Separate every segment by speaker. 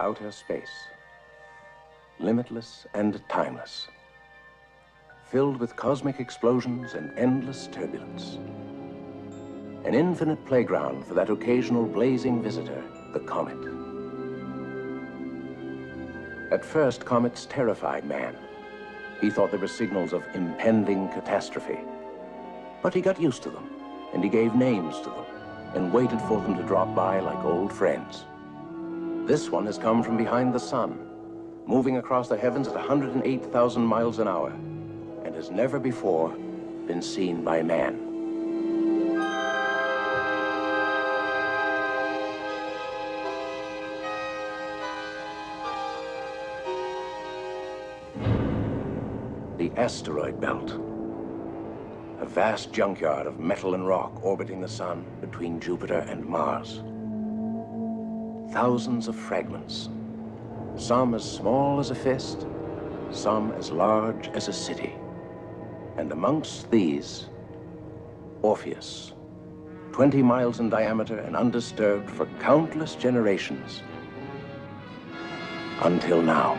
Speaker 1: outer space, limitless and timeless, filled with cosmic explosions and endless turbulence. An infinite playground for that occasional blazing visitor, the comet. At first, comets terrified man. He thought they were signals of impending catastrophe. But he got used to them, and he gave names to them, and waited for them to drop by like old friends. This one has come from behind the sun, moving across the heavens at 108,000 miles an hour, and has never before been seen by man. The asteroid belt. A vast junkyard of metal and rock orbiting the sun between Jupiter and Mars. Thousands of fragments, some as small as a fist, some as large as a city. And amongst these, Orpheus, 20 miles in diameter and undisturbed for countless generations, until now.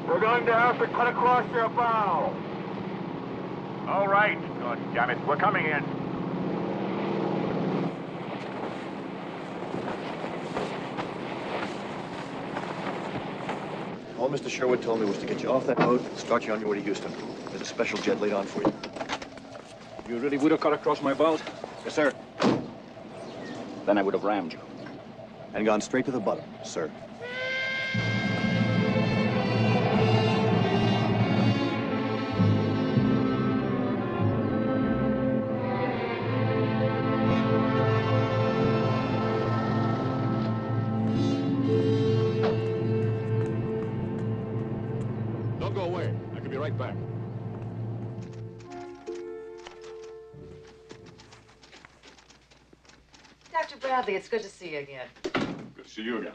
Speaker 2: We're going to have to cut across your bow.
Speaker 3: All right. God damn it. We're coming in.
Speaker 4: All Mr. Sherwood told me was to get you off that boat and start you on your way to Houston. There's a special jet laid on for you.
Speaker 3: You really would have cut across my boat?
Speaker 4: Yes, sir.
Speaker 3: Then I would have rammed you.
Speaker 4: And gone straight to the bottom, sir.
Speaker 3: Don't go away. I could be right back.
Speaker 5: Dr. Bradley, it's good to see you again.
Speaker 3: Good to see you again.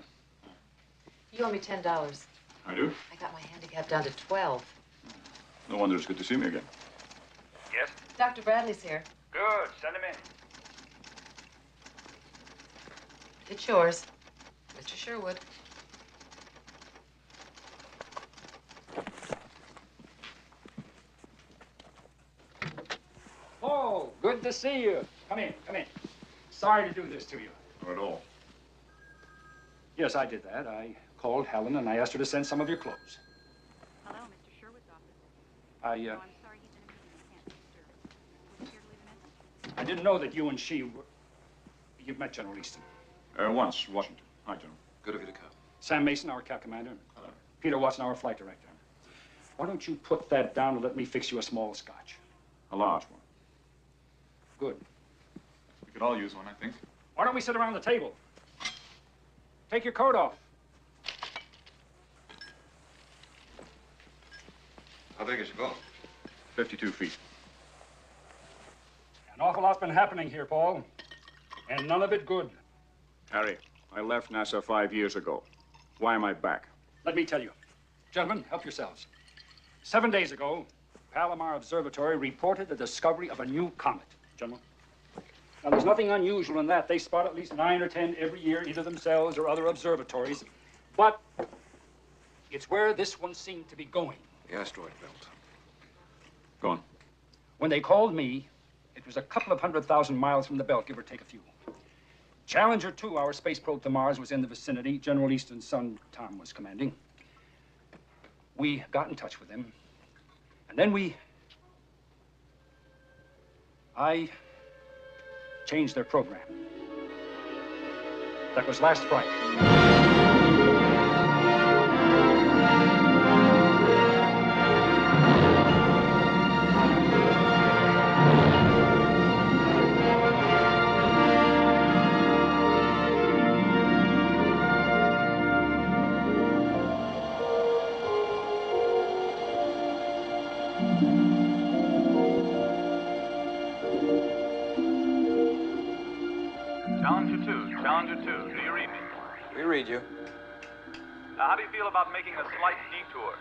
Speaker 5: You owe me $10.
Speaker 3: I do?
Speaker 5: I got my handicap down to 12.
Speaker 3: No wonder it's good to see me again.
Speaker 6: Yes?
Speaker 5: Dr. Bradley's here.
Speaker 6: Good. Send him in.
Speaker 5: It's yours, Mr. Sherwood.
Speaker 6: Oh, good to see you. Come in, come in. Sorry to do this to you.
Speaker 3: Not at all.
Speaker 6: Yes, I did that. I called Helen and I asked her to send some of your clothes.
Speaker 7: Hello, Mr. Sherwood's office.
Speaker 6: I
Speaker 7: I'm sorry, he's in a meeting. He can't be disturbed. Would you care to leave a message?
Speaker 6: I didn't know that you and she were... You've met General Easton.
Speaker 3: Once, Washington. Hi, General.
Speaker 4: Good of you to come.
Speaker 6: Sam Mason, our CAP commander.
Speaker 3: Hello.
Speaker 6: Peter Watson, our flight director. Why don't you put that down and let me fix you a small scotch?
Speaker 3: A large one.
Speaker 6: Good.
Speaker 3: We could all use one, I think.
Speaker 6: Why don't we sit around the table? Take your coat off.
Speaker 4: How big is it going?
Speaker 3: 52 feet.
Speaker 6: An awful lot's been happening here, Paul, and none of it good.
Speaker 3: Harry, I left NASA 5 years ago. Why am I back?
Speaker 6: Let me tell you. Gentlemen, help yourselves. 7 days ago, Palomar Observatory reported the discovery of a new comet. Gentlemen. Now, there's nothing unusual in that. They spot at least 9 or 10 every year, either themselves or other observatories. But it's where this one seemed to be going.
Speaker 4: The asteroid belt.
Speaker 3: Go on.
Speaker 6: When they called me, it was a couple of 100,000 miles from the belt, give or take a few. Challenger 2, our space probe to Mars, was in the vicinity. General Easton's son, Tom, was commanding. We got in touch with him, and then I changed their program. That was last Friday.
Speaker 2: Challenger 2, do you read me?
Speaker 8: We read you.
Speaker 2: Now, how do you feel about making a slight detour?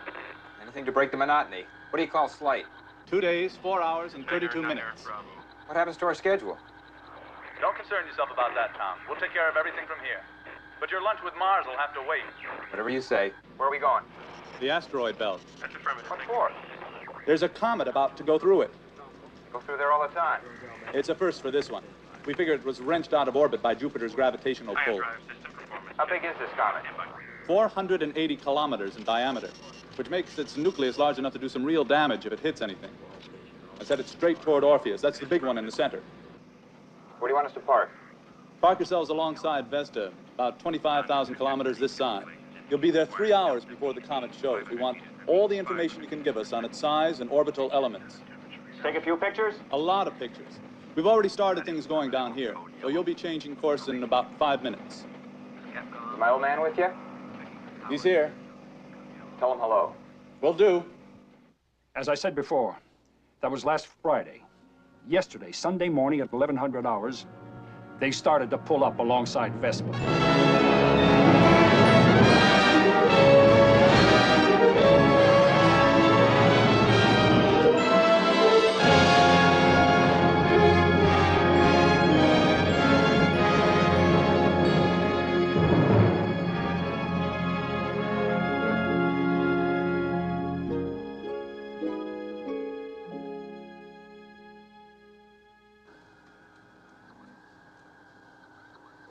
Speaker 8: Anything to break the monotony. What do you call slight?
Speaker 9: 2 days, 4 hours, and 32 minutes.
Speaker 8: What happens to our schedule?
Speaker 2: Don't concern yourself about that, Tom. We'll take care of everything from here. But your lunch with Mars will have to wait.
Speaker 8: Whatever you say. Where are we going?
Speaker 9: The asteroid belt.
Speaker 2: That's affirmative.
Speaker 8: What for?
Speaker 9: There's a comet about to go through it.
Speaker 8: Go through there all the time.
Speaker 9: It's a first for this one. We figured it was wrenched out of orbit by Jupiter's gravitational pull.
Speaker 8: How big is this comet?
Speaker 9: 480 kilometers in diameter, which makes its nucleus large enough to do some real damage if it hits anything. I set it straight toward Orpheus. That's the big one in the center.
Speaker 8: Where do you want us to park?
Speaker 9: Park yourselves alongside Vesta, about 25,000 kilometers this side. You'll be there 3 hours before the comet shows. We want all the information you can give us on its size and orbital elements.
Speaker 8: Take a few pictures?
Speaker 9: A lot of pictures. We've already started things going down here, so you'll be changing course in about 5 minutes.
Speaker 8: Is my old man with you?
Speaker 9: He's here.
Speaker 8: Tell him hello.
Speaker 9: Will do.
Speaker 6: As I said before, that was last Friday. Yesterday, Sunday morning at 1100 hours, they started to pull up alongside Vespa.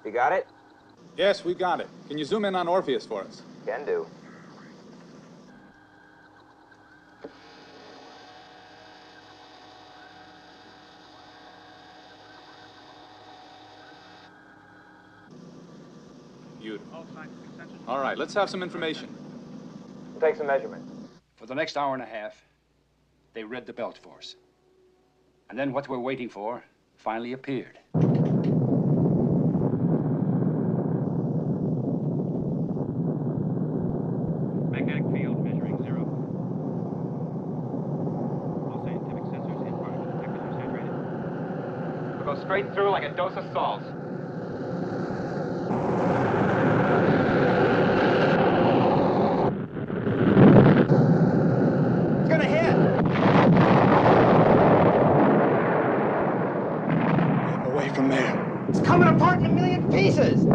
Speaker 8: You got it?
Speaker 9: Yes, we got it. Can you zoom in on Orpheus for us?
Speaker 8: Can do.
Speaker 9: Beautiful. All right, let's have some information.
Speaker 8: We'll take some measurements.
Speaker 6: For the next hour and a half, they read the belt for us. And then what we're waiting for finally appeared.
Speaker 2: Magnetic field measuring 0. All scientific sensors in part. Detectors are saturated.
Speaker 8: We'll go straight through like a dose of salt. It's gonna hit!
Speaker 9: Away from there.
Speaker 8: It's coming apart in a million pieces!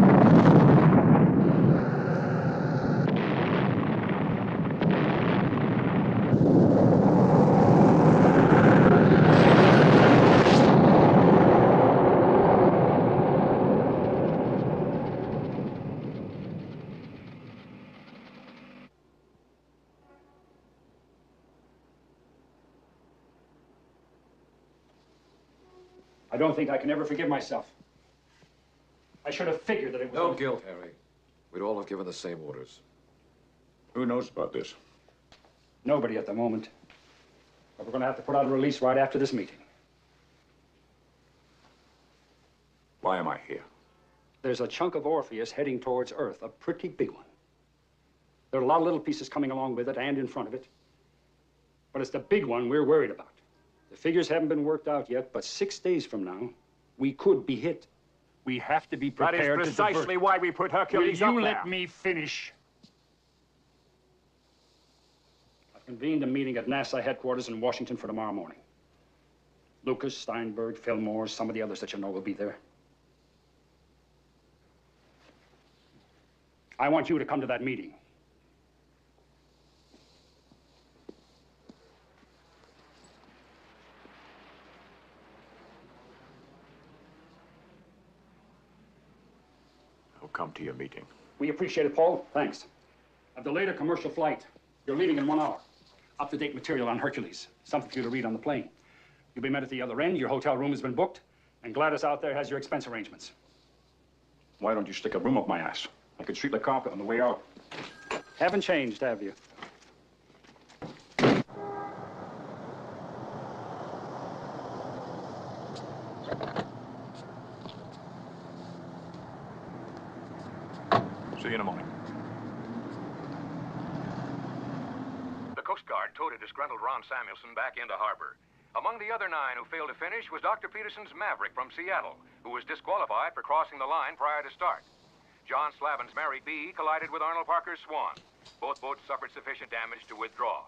Speaker 6: I don't think I can ever forgive myself. I should have figured that it was...
Speaker 10: No guilt, Harry. We'd all have given the same orders.
Speaker 3: Who knows about this?
Speaker 6: Nobody at the moment. But we're going to have to put out a release right after this meeting.
Speaker 3: Why am I here?
Speaker 6: There's a chunk of Orpheus heading towards Earth, a pretty big one. There are a lot of little pieces coming along with it and in front of it. But it's the big one we're worried about. The figures haven't been worked out yet, but 6 days from now, we could be hit. We have to be prepared.
Speaker 3: That is precisely why we put Hercules up there.
Speaker 6: Will you let me finish? I've convened a meeting at NASA headquarters in Washington for tomorrow morning. Lucas, Steinberg, Fillmore, some of the others that you know will be there. I want you to come to that meeting.
Speaker 3: I'll come to your meeting.
Speaker 6: We appreciate it, Paul. Thanks. I've delayed a commercial flight. You're leaving in 1 hour. Up-to-date material on Hercules. Something for you to read on the plane. You'll be met at the other end. Your hotel room has been booked. And Gladys out there has your expense arrangements.
Speaker 3: Why don't you stick a broom up my ass? I could sweep the carpet on the way out.
Speaker 6: Haven't changed, have you?
Speaker 3: See you in the morning.
Speaker 11: The Coast Guard towed a disgruntled Ron Samuelson back into harbor. Among the other 9 who failed to finish was Dr. Peterson's Maverick from Seattle, who was disqualified for crossing the line prior to start. John Slavin's Mary B collided with Arnold Parker's Swan. Both boats suffered sufficient damage to withdraw.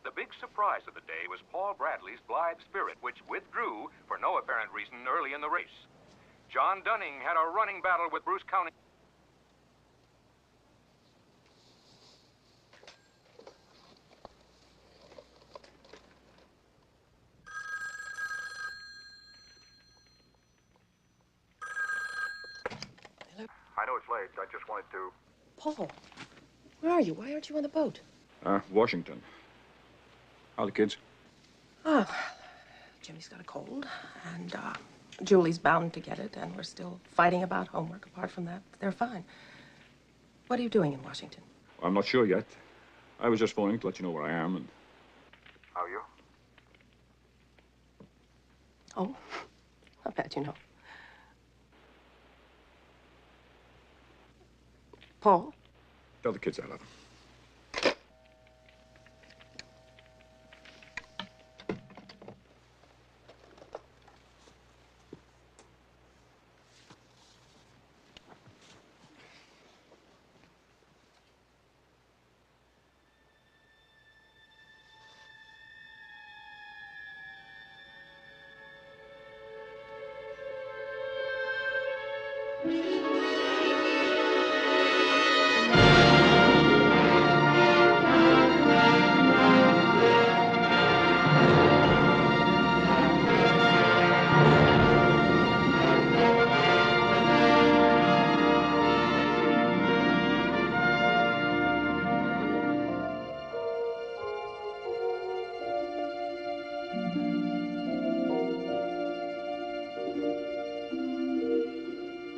Speaker 11: The big surprise of the day was Paul Bradley's Blithe Spirit, which withdrew for no apparent reason early in the race. John Dunning had a running battle with Bruce County.
Speaker 4: I know it's late. I just wanted to...
Speaker 12: Paul, where are you? Why aren't you on the boat?
Speaker 3: Washington. How are the kids?
Speaker 12: Oh, Jimmy's got a cold, and Julie's bound to get it, and we're still fighting about homework. Apart from that, they're fine. What are you doing in Washington?
Speaker 3: I'm not sure yet. I was just phoning to let you know where I am and...
Speaker 4: How are you?
Speaker 12: Oh, how bad you know. Paul?
Speaker 3: Tell the kids I love them.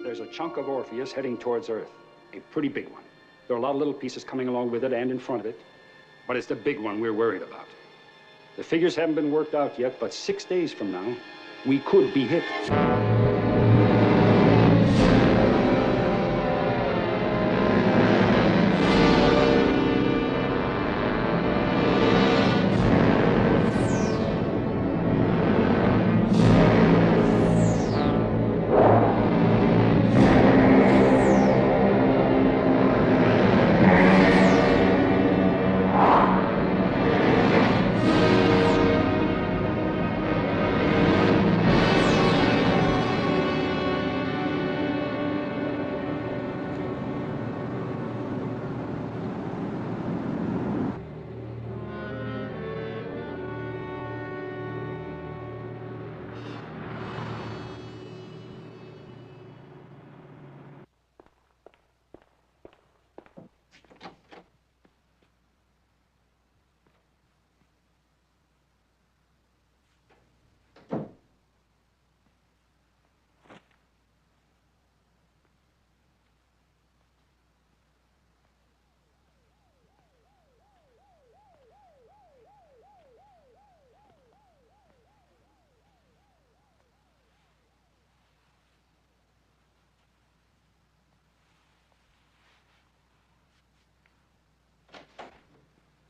Speaker 6: There's a chunk of Orpheus heading towards Earth. A pretty big one. There are a lot of little pieces coming along with it and in front of it. But it's the big one we're worried about. The figures haven't been worked out yet, but 6 days from now, we could be hit.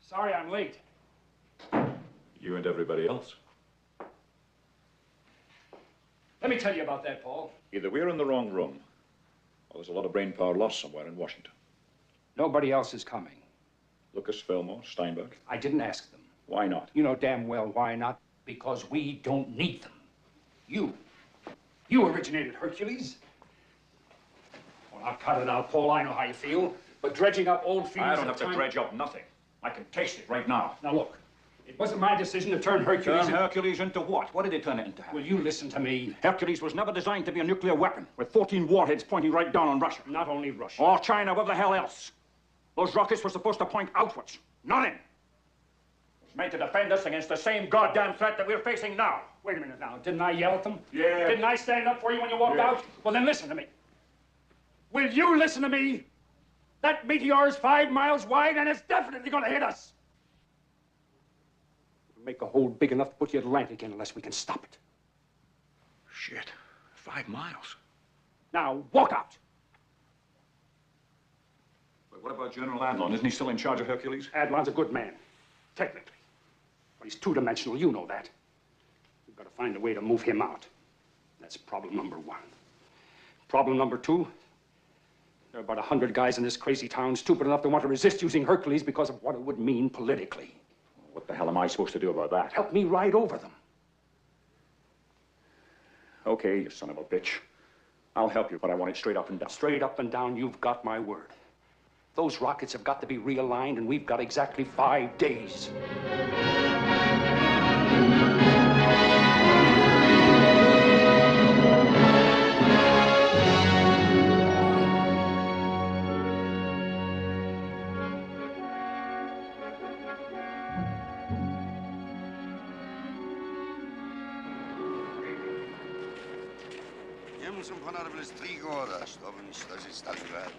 Speaker 6: Sorry I'm late.
Speaker 3: You and everybody else.
Speaker 6: Let me tell you about that, Paul.
Speaker 3: Either we're in the wrong room, or there's a lot of brain power lost somewhere in Washington.
Speaker 6: Nobody else is coming.
Speaker 3: Lucas, Fillmore, Steinberg.
Speaker 6: I didn't ask them.
Speaker 3: Why not?
Speaker 6: You know damn well why not. Because we don't need them. You originated Hercules. Well, I'll cut it out, Paul. I know how you feel. But dredging up old feelings...
Speaker 3: I don't have to dredge up nothing. I can taste it right now.
Speaker 6: Now, look. It wasn't my decision to turn Hercules...
Speaker 3: Turn Hercules into what? What did they turn it into?
Speaker 6: Will you listen to me?
Speaker 3: Hercules was never designed to be a nuclear weapon with 14 warheads pointing right down on Russia.
Speaker 6: Not only Russia.
Speaker 3: Or China, where the hell else? Those rockets were supposed to point outwards, not in. It was made to defend us against the same goddamn threat that we're facing now.
Speaker 6: Wait a minute now. Didn't I yell at them?
Speaker 3: Yeah.
Speaker 6: Didn't I stand up for you when you walked out? Well, then listen to me. Will you listen to me? That meteor is 5 miles wide, and it's definitely going to hit us. It'll make a hole big enough to put the Atlantic in unless we can stop it.
Speaker 3: Shit. 5 miles.
Speaker 6: Now, walk out.
Speaker 3: But what about General Adlon? Isn't he still in charge of Hercules?
Speaker 6: Adlon's a good man, technically. But he's two-dimensional, you know that. We've got to find a way to move him out. That's problem number 1. Problem number 2, there are about 100 guys in this crazy town stupid enough to want to resist using Hercules because of what it would mean politically.
Speaker 3: What the hell am I supposed to do about that?
Speaker 6: Help me ride over them.
Speaker 3: Okay, you son of a bitch. I'll help you, but I want it straight up and down.
Speaker 6: Straight up and down, you've got my word. Those rockets have got to be realigned, and we've got exactly 5 days.
Speaker 13: Немцам понадобились 3 года, чтобы уничтожить Сталинград.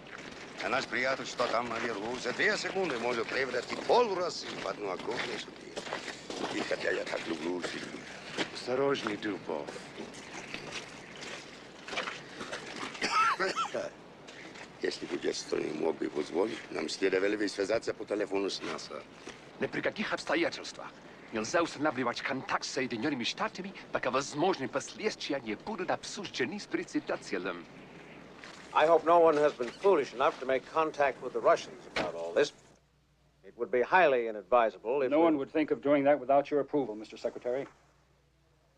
Speaker 13: А наш приятель, что там наверху, за 2 секунды может превратить полросы в одну огромную сутью. И хотя я так люблю фильмы. Осторожней, Дюбов. Если бы Герстон не мог бы позволить, нам следовало бы связаться по телефону с НАСА.
Speaker 14: Ни при каких обстоятельствах нельзя устанавливать контакт с Соединенными Штатами, пока возможные последствия не будут обсуждены с председателем.
Speaker 15: I hope no one has been foolish enough to make contact with the Russians about all this. It would be highly inadvisable if...
Speaker 6: No one would think of doing that without your approval, Mr. Secretary.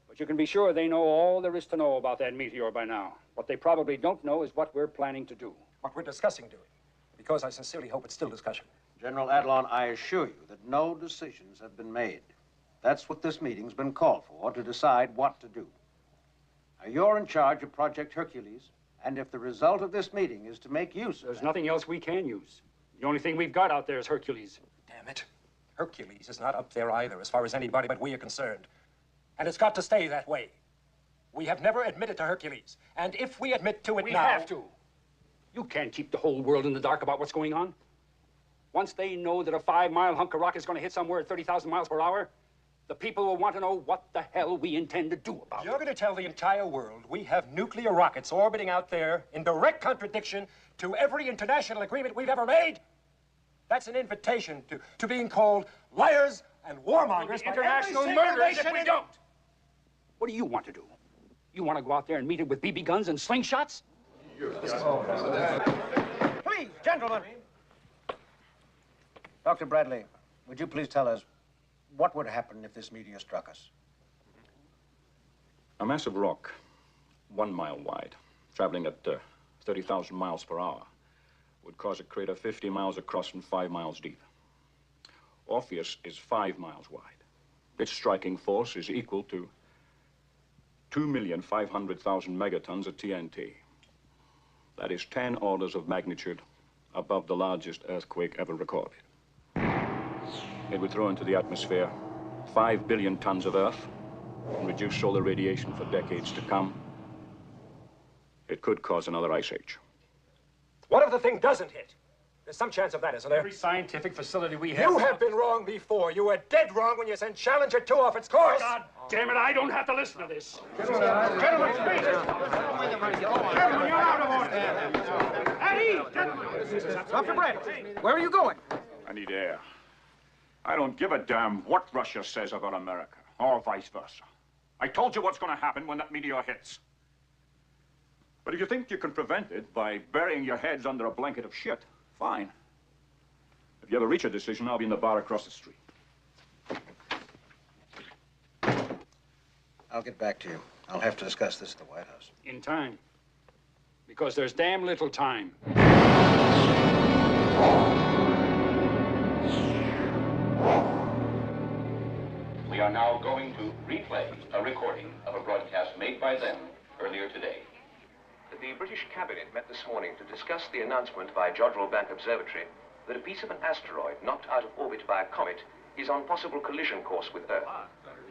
Speaker 6: But you can be sure they know all there is to know about that meteor by now. What they probably don't know is what we're planning to do.
Speaker 16: What we're discussing doing. Because I sincerely hope it's still discussion.
Speaker 15: General Adlon, I assure you that no decisions have been made. That's what this meeting's been called for, to decide what to do. Now, you're in charge of Project Hercules, and if the result of this meeting is to make use of
Speaker 6: There's nothing else we can use. The only thing we've got out there is Hercules.
Speaker 16: Damn it. Hercules is not up there either, as far as anybody but we are concerned. And it's got to stay that way. We have never admitted to Hercules. And if we admit to it
Speaker 6: We
Speaker 16: now...
Speaker 6: have to. You can't keep the whole world in the dark about what's going on. Once they know that a 5-mile hunk of rock is going to hit somewhere at 30,000 miles per hour, the people will want to know what the hell we intend to do about it.
Speaker 16: You're going to tell the entire world we have nuclear rockets orbiting out there in direct contradiction to every international agreement we've ever made? That's an invitation to being called liars and warmongers by
Speaker 6: international
Speaker 16: every single
Speaker 6: murderers if
Speaker 16: nation
Speaker 6: we don't. What do you want to do? You want to go out there and meet it with BB guns and slingshots?
Speaker 15: Please, gentlemen. Dr. Bradley, would you please tell us what would happen if this meteor struck us?
Speaker 3: A massive rock, 1 mile wide, traveling at 30,000 miles per hour, would cause a crater 50 miles across and 5 miles deep. Orpheus is 5 miles wide. Its striking force is equal to 2,500,000 megatons of TNT. That is 10 orders of magnitude above the largest earthquake ever recorded. It would throw into the atmosphere 5 billion tons of earth and reduce solar radiation for decades to come. It could cause another ice age.
Speaker 16: What if the thing doesn't hit? There's some chance of that, isn't there?
Speaker 6: Every scientific facility we have...
Speaker 16: You have been wrong before. You were dead wrong when you sent Challenger 2 off its course.
Speaker 6: God damn it, I don't have to listen to this.
Speaker 16: Gentlemen, speak.
Speaker 6: Gentlemen, you're out of order. Eddie!
Speaker 16: Dr. Brett, where are you going?
Speaker 3: I need air. I don't give a damn what Russia says about America, or vice versa. I told you what's going to happen when that meteor hits. But if you think you can prevent it by burying your heads under a blanket of shit, fine. If you ever reach a decision, I'll be in the bar across the street.
Speaker 15: I'll get back to you. I'll have to discuss this at the White House.
Speaker 6: In time. Because there's damn little time.
Speaker 11: We are now going to replay a recording of a broadcast made by them earlier today. The British Cabinet met this morning to discuss the announcement by Jodrell Bank Observatory that a piece of an asteroid knocked out of orbit by a comet is on possible collision course with Earth.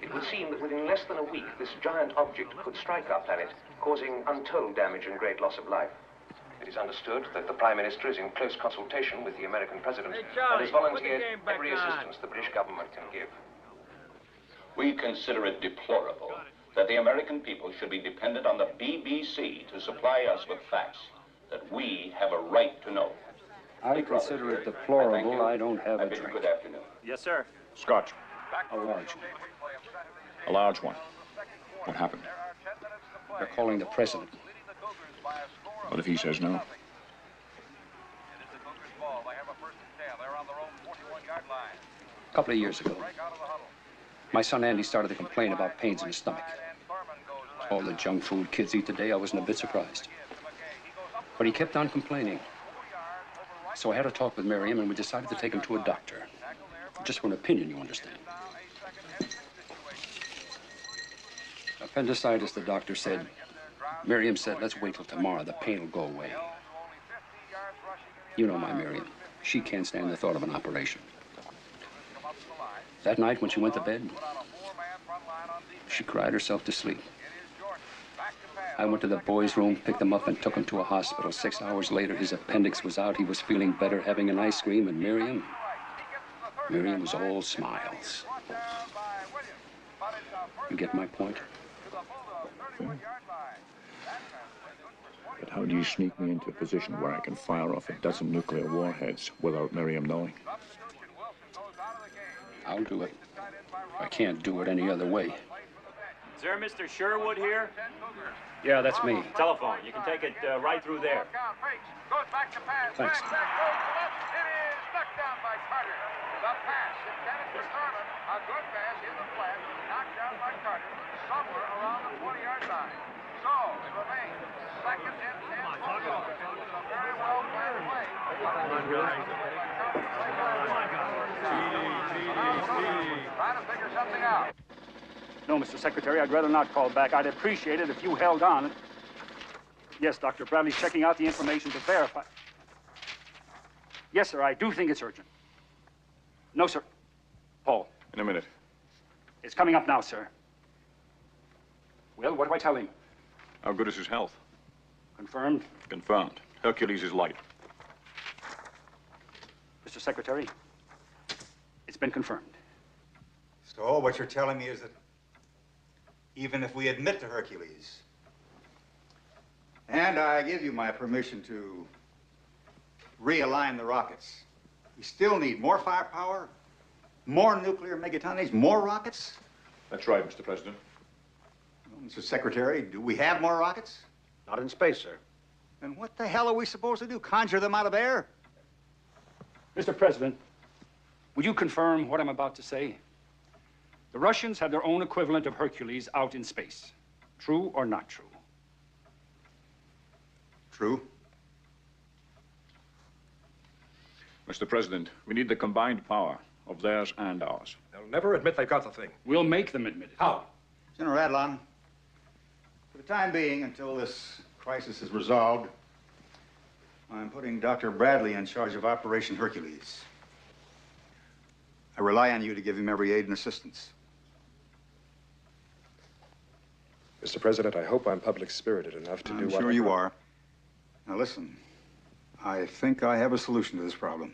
Speaker 11: It would seem that within less than a week, this giant object could strike our planet, causing untold damage and great loss of life. It is understood that the Prime Minister is in close consultation with the American President and has volunteered every assistance the British government can give. We consider it deplorable that the American people should be dependent on the BBC to supply us with facts that we have a right to know.
Speaker 6: I consider it deplorable I don't have a drink.
Speaker 11: Good afternoon.
Speaker 9: Yes, sir.
Speaker 3: Scotch.
Speaker 6: A large one.
Speaker 3: A large one. What happened?
Speaker 6: They're calling the president.
Speaker 3: What if he says no?
Speaker 6: A couple of years ago, my son Andy started to complain about pains in his stomach. All the junk food kids eat today, I wasn't a bit surprised. But he kept on complaining. So I had a talk with Miriam, and we decided to take him to a doctor. Just for an opinion, you understand. Appendicitis, the doctor said. Miriam said, let's wait till tomorrow. The pain will go away. You know my Miriam. She can't stand the thought of an operation. That night when she went to bed, she cried herself to sleep. I went to the boys' room, picked him up, and took him to a hospital. 6 hours later, his appendix was out. He was feeling better, having an ice cream, and Miriam was all smiles. You get my point?
Speaker 3: But how do you sneak me into a position where I can fire off a dozen nuclear warheads without Miriam knowing?
Speaker 6: I'll do it. I can't do it any other way.
Speaker 9: Is there Mr. Sherwood here?
Speaker 6: Yeah, that's me.
Speaker 9: Telephone. You can take it right through there.
Speaker 6: Thanks.
Speaker 11: Trying to figure something out.
Speaker 6: No, Mr. Secretary, I'd rather not call back. I'd appreciate it if you held on. Yes, Dr. Bradley's checking out the information to verify. Yes, sir, I do think it's urgent. No, sir. Paul.
Speaker 3: In a minute.
Speaker 6: It's coming up now, sir. Well, what do I tell him?
Speaker 3: How good is his health?
Speaker 6: Confirmed?
Speaker 3: Confirmed. Hercules is light.
Speaker 6: Mr. Secretary, it's been confirmed.
Speaker 17: So what you're telling me is that even if we admit to Hercules, and I give you my permission to realign the rockets, we still need more firepower, more nuclear megatonnage, more rockets?
Speaker 3: That's right, Mr. President.
Speaker 17: Well, Mr. Secretary, do we have more rockets?
Speaker 15: Not in space, sir.
Speaker 17: Then what the hell are we supposed to do? Conjure them out of air?
Speaker 6: Mr. President, would you confirm what I'm about to say? The Russians have their own equivalent of Hercules out in space. True or not true?
Speaker 17: True.
Speaker 3: Mr. President, we need the combined power of theirs and ours.
Speaker 16: They'll never admit they've got the thing.
Speaker 6: We'll make them admit it.
Speaker 16: How?
Speaker 17: General Adlon, for the time being, until this crisis is resolved, I'm putting Dr. Bradley in charge of Operation Hercules. I rely on you to give him every aid and assistance.
Speaker 18: Mr. President, I hope I'm public-spirited enough to do what...
Speaker 17: I'm sure you are. Now listen, I think I have a solution to this problem.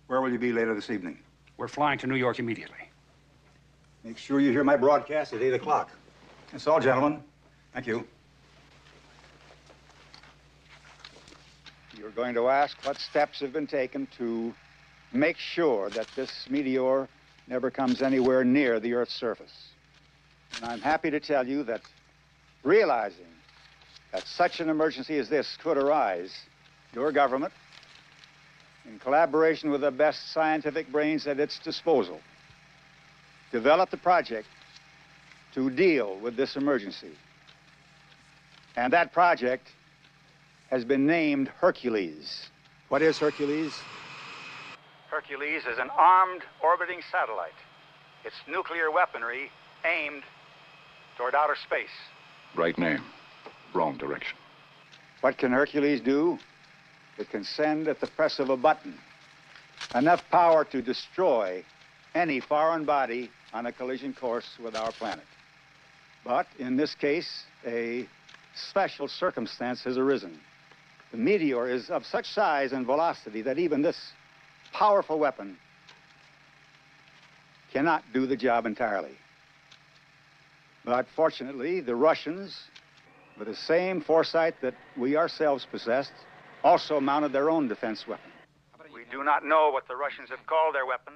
Speaker 17: Where will you be later this evening?
Speaker 6: We're flying to New York immediately.
Speaker 17: Make sure you hear my broadcast at 8 o'clock. That's all, gentlemen. Thank you. You're going to ask what steps have been taken to make sure that this meteor never comes anywhere near the Earth's surface. And I'm happy to tell you that realizing that such an emergency as this could arise, your government, in collaboration with the best scientific brains at its disposal, developed a project to deal with this emergency. And that project has been named Hercules. What is Hercules? Hercules is an armed orbiting satellite. It's nuclear weaponry aimed toward outer space.
Speaker 3: Right name, wrong direction.
Speaker 17: What can Hercules do? It can send at the press of a button enough power to destroy any foreign body on a collision course with our planet. But in this case, a special circumstance has arisen. The meteor is of such size and velocity that even this powerful weapon cannot do the job entirely. But fortunately, the Russians, with the same foresight that we ourselves possessed, also mounted their own defense weapon. We do not know what the Russians have called their weapon,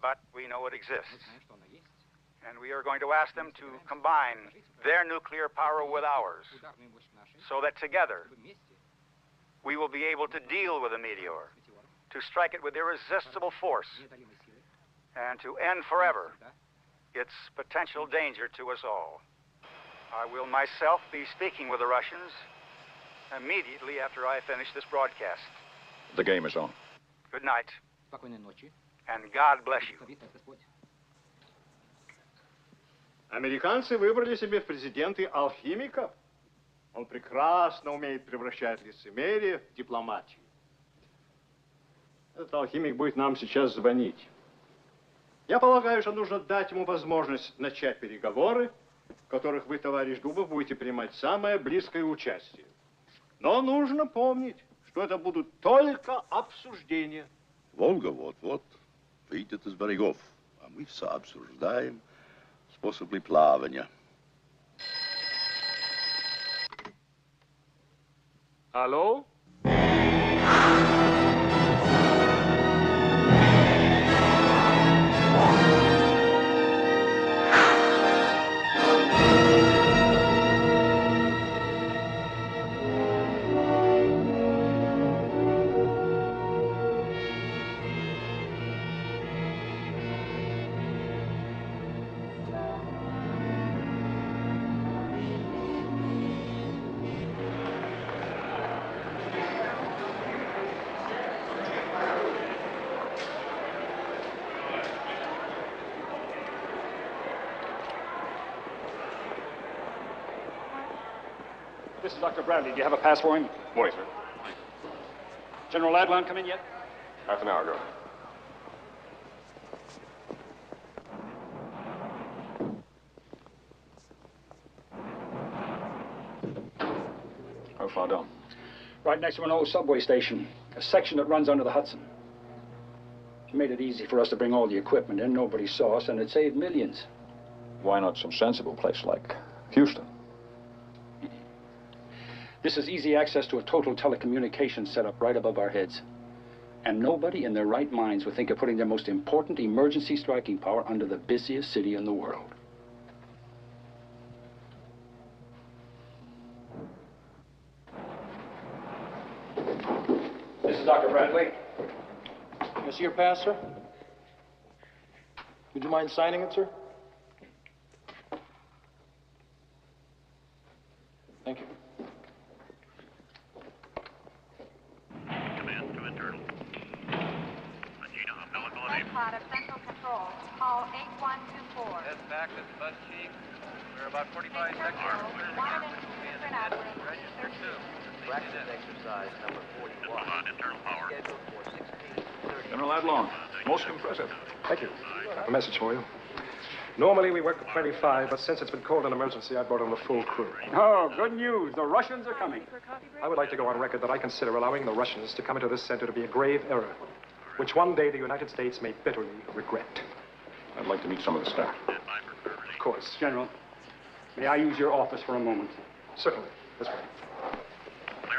Speaker 17: but we know it exists. And we are going to ask them to combine their nuclear power with ours, so that together we will be able to deal with the meteor, to strike it with irresistible force, and to end forever its potential danger to us all. I will myself be speaking with the Russians immediately after I finish this broadcast.
Speaker 3: The game is on.
Speaker 17: Good night, and God bless you.
Speaker 4: Американцы выбрали себе в президенты алхимика. Он прекрасно умеет превращать лицемерие в дипломатию. Этот алхимик будет нам сейчас звонить. Я полагаю, что нужно дать ему возможность начать переговоры, в которых вы, товарищ Дубов, будете принимать самое близкое участие. Но нужно помнить, что это будут только обсуждения.
Speaker 19: Волга вот-вот выйдет из берегов, а мы все обсуждаем способы плавания.
Speaker 4: Алло?
Speaker 6: This is Dr. Bradley. Do you have a pass for him?
Speaker 18: Morning, sir.
Speaker 6: General Adlon come in yet?
Speaker 18: Half an hour ago.
Speaker 3: How far down?
Speaker 6: Right next to an old subway station, a section that runs under the Hudson. It made it easy for us to bring all the equipment in. Nobody saw us, and it saved millions.
Speaker 3: Why not some sensible place like Houston?
Speaker 6: This is easy access to a total telecommunications setup right above our heads. And nobody in their right minds would think of putting their most important emergency striking power under the busiest city in the world. This is Dr. Bradley.
Speaker 20: Can I see your pass, sir? Would you mind signing it, sir? Thank you.
Speaker 7: Pod of Central Control. Call 8124.
Speaker 2: Head back to Bud Chief. We're about 45 seconds. Register 2.
Speaker 4: Practice exercise number 41.
Speaker 2: Internal power.
Speaker 4: Scheduled for 16:30.
Speaker 3: General Adlon, most impressive.
Speaker 18: Thank you. A message for you. Normally we work with 25, but since it's been called an emergency, I brought on the full crew.
Speaker 6: Oh, good news. The Russians are coming.
Speaker 18: I would like to go on record that I consider allowing the Russians to come into this center to be a grave error, which one day the United States may bitterly regret.
Speaker 3: I'd like to meet some of the staff.
Speaker 18: Of course.
Speaker 6: General, may I use your office for a moment?
Speaker 18: Certainly. This way.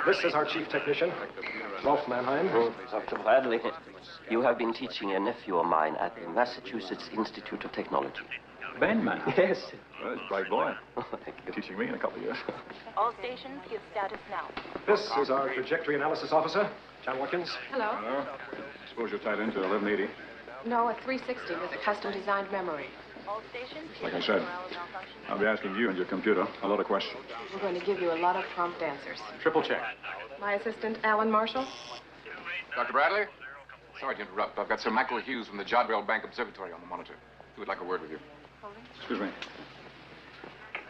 Speaker 18: This is our chief technician, Rolf Mannheim.
Speaker 21: Dr. Bradley, you have been teaching a nephew of mine at the Massachusetts Institute of Technology.
Speaker 3: Ben man?
Speaker 21: Yes.
Speaker 3: Well, it's a bright boy. Teaching me in a couple of years.
Speaker 7: All stations give status now.
Speaker 18: This is our trajectory analysis officer, John Watkins.
Speaker 12: Hello.
Speaker 3: Hello. Suppose you're tied into 1180.
Speaker 12: No, a 360 with a custom-designed memory.
Speaker 7: All stations.
Speaker 3: Like I said, I'll be asking you and your computer a lot of questions.
Speaker 12: We're going to give you a lot of prompt answers.
Speaker 3: Triple check.
Speaker 12: My assistant, Alan Marshall.
Speaker 11: Dr. Bradley? Sorry to interrupt. I've got Sir Michael Hughes from the Jodrell Bank Observatory on the monitor. He would like a word with you.
Speaker 3: Excuse me.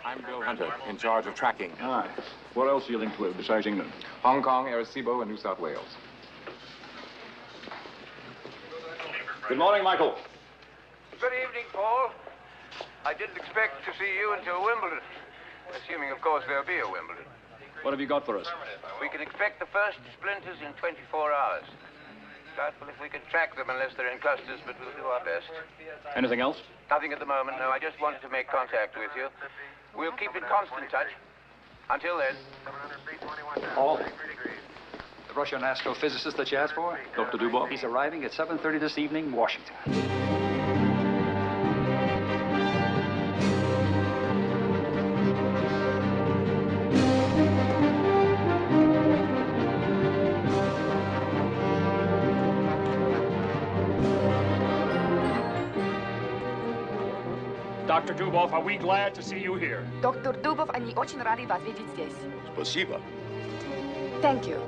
Speaker 11: I'm Bill Hunter, in charge of tracking.
Speaker 3: Aye. What else are you linked with besides England?
Speaker 11: Hong Kong, Arecibo, and New South Wales.
Speaker 3: Good morning, Michael.
Speaker 11: Good evening, Paul. I didn't expect to see you until Wimbledon. Assuming, of course, there'll be a Wimbledon.
Speaker 3: What have you got for us?
Speaker 11: We can expect the first splinters in 24 hours. Doubtful if we can track them unless they're in clusters, but we'll do our best.
Speaker 3: Anything else?
Speaker 11: Nothing at the moment, no. I just wanted to make contact with you. We'll keep in constant touch. Until then.
Speaker 6: Paul, the Russian astrophysicist that you asked for?
Speaker 3: Dr. Dubov?
Speaker 6: He's arriving at 7:30 this evening, Washington. Dr. Dubov, are we glad to see you here?
Speaker 22: Доктор Дубов, они очень рады вас видеть здесь.
Speaker 19: Спасибо.
Speaker 22: Thank you.